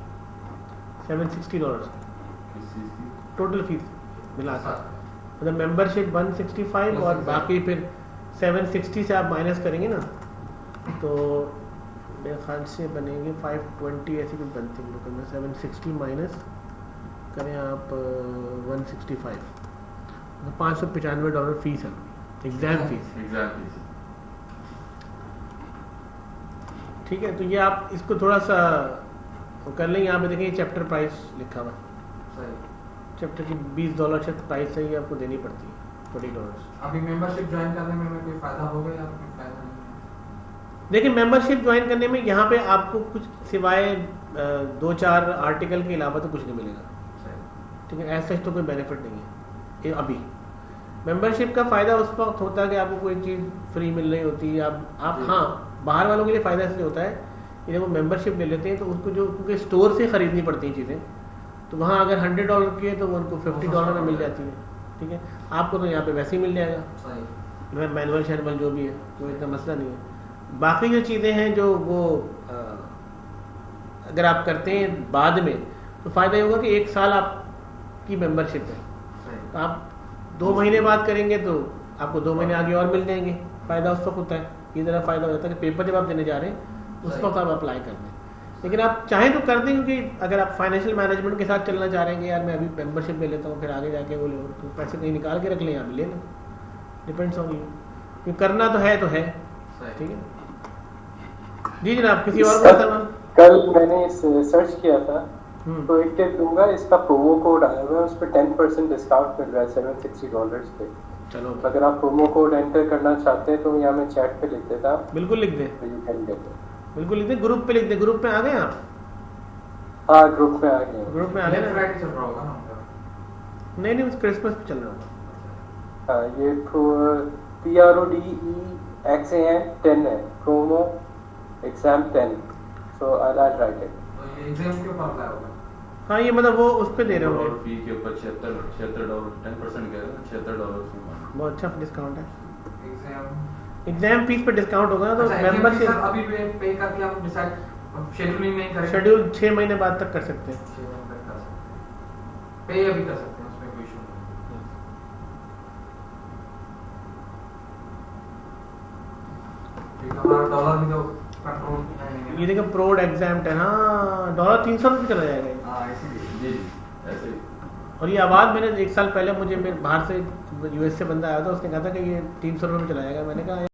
$760 किस चीज़ की? टोटल फीस मिला कर, मतलब मेंबरशिप 165 और बाकी फिर 760 से आप माइनस करेंगे ना, तो मेरे ख्याल से बनेंगे 520 ऐसी कुछ बनती है, तो मैं 760 माइनस करें आप 165, तो $595 फीस है, एग्ज़ाम फीस, ठीक है। तो ये आप इसको थोड़ा सा कर लें, यहाँ पे देखें चैप्टर प्राइस लिखा हुआ है, चैप्टर की $20 शायद प्राइस है, ये आपको देनी पड़ती है, $20। अभी मेंबरशिप ज्वाइन करने में हमें कोई फायदा होगा या कोई फायदा नहीं है? देखिए, मेंबरशिप ज्वाइन करने में यहाँ पे आपको कुछ सिवाय 2-4 आर्टिकल के अलावा तो कुछ नहीं मिलेगा, ठीक है, ऐसा तो कोई बेनिफिट नहीं है ये अभी। मेंबरशिप का फ़ायदा उस वक्त होता है कि आपको कोई चीज़ फ्री मिल रही होती है, आप हाँ, बाहर वालों के लिए फ़ायदा इसलिए होता है कि जब वो मेंबरशिप ले लेते हैं तो उसको जो क्योंकि स्टोर से ख़रीदनी पड़ती हैं चीज़ें, तो वहाँ अगर $100 की है तो वो उनको $50 में मिल जाती है, ठीक है। आपको तो यहाँ पे वैसे ही मिल जाएगा, मैनुअल शैनुअल जो भी है, तो इतना मसला नहीं है। बाकी जो चीज़ें हैं जो वो अगर आप करते हैं बाद में, तो फ़ायदा ये होगा कि 1 साल आपकी मेंबरशिप है, तो आप 2 महीने बाद करेंगे तो आपको 2 महीने आगे और मिल जाएंगे, फ़ायदा उस वक्त होता है। ये ज़रा फ़ायदा होता है कि पेपर जब आप देने जा रहे हैं उस वक्त आप अप्लाई कर दें, लेकिन आप चाहें तो कर दें, क्योंकि अगर आप फाइनेंशियल मैनेजमेंट के साथ चलना चाह रहे हैं कि यार मैं अभी मेंबरशिप ले लेता हूँ, फिर आगे जाके वो तो पैसे कहीं निकाल के रख लें, आप ले लें, डिपेंड्स ऑन यू, क्योंकि करना तो है, ठीक है जी। जनाब, किसी और को सवाल? कल मैंने सर्च किया था, तो एक टिप दूंगा, इसका प्रोमो कोड आया हुआ है, उस पर 10% डिस्काउंट मिल रहा है $760 पे। चलो, अगर आप प्रोमो कोड एंटर करना चाहते हैं तो यहाँ मैं चैट पे लिख देता हूँ, बिल्कुल लिख दें, बिल्कुल लिख दें, ग्रुप पे लिख दें। ग्रुप में आ गए आप? हाँ, ग्रुप में आ गए, ग्रुप में आ गए ना? फ्राइडे चल रहा होगा ना उनका? नहीं, क्रिसमस पे चल रहा होगा। हाँ, ये PRODEXAM10 है, promo exam 10, so I right it. तो ये एग्जाम के ऊपर अप्लाई होगा? हाँ, ये मतलब वो उस पे दे रहे होंगे, फी के ऊपर $76 10% का है, $76 बहुत अच्छा डिस्काउंट है। एग्जाम एग्जाम फीस पे डिस्काउंट होगा ना, तो मेंबरशिप अभी पे करके हम डिसाइड शेड्यूलिंग नहीं करेंगे, शेड्यूल 6 महीने बाद तक कर सकते हैं, 6 महीने तक कर सकते हैं, पे अभी कर सकते हैं, उसमें कोई इशू नहीं। ठीक है, हमारा डॉलर भी तो कंट्रोल नहीं। ये देखो प्रोड एग्जाम 10, हाँ $300 चला जाएगा ये। हाँ, इसीलिए जी ऐसे ही। और ये आवाज़ मैंने 1 साल पहले मुझे बाहर से US से बंदा आया था, उसने कहा था कि ये $300 में चला जाएगा, मैंने कहा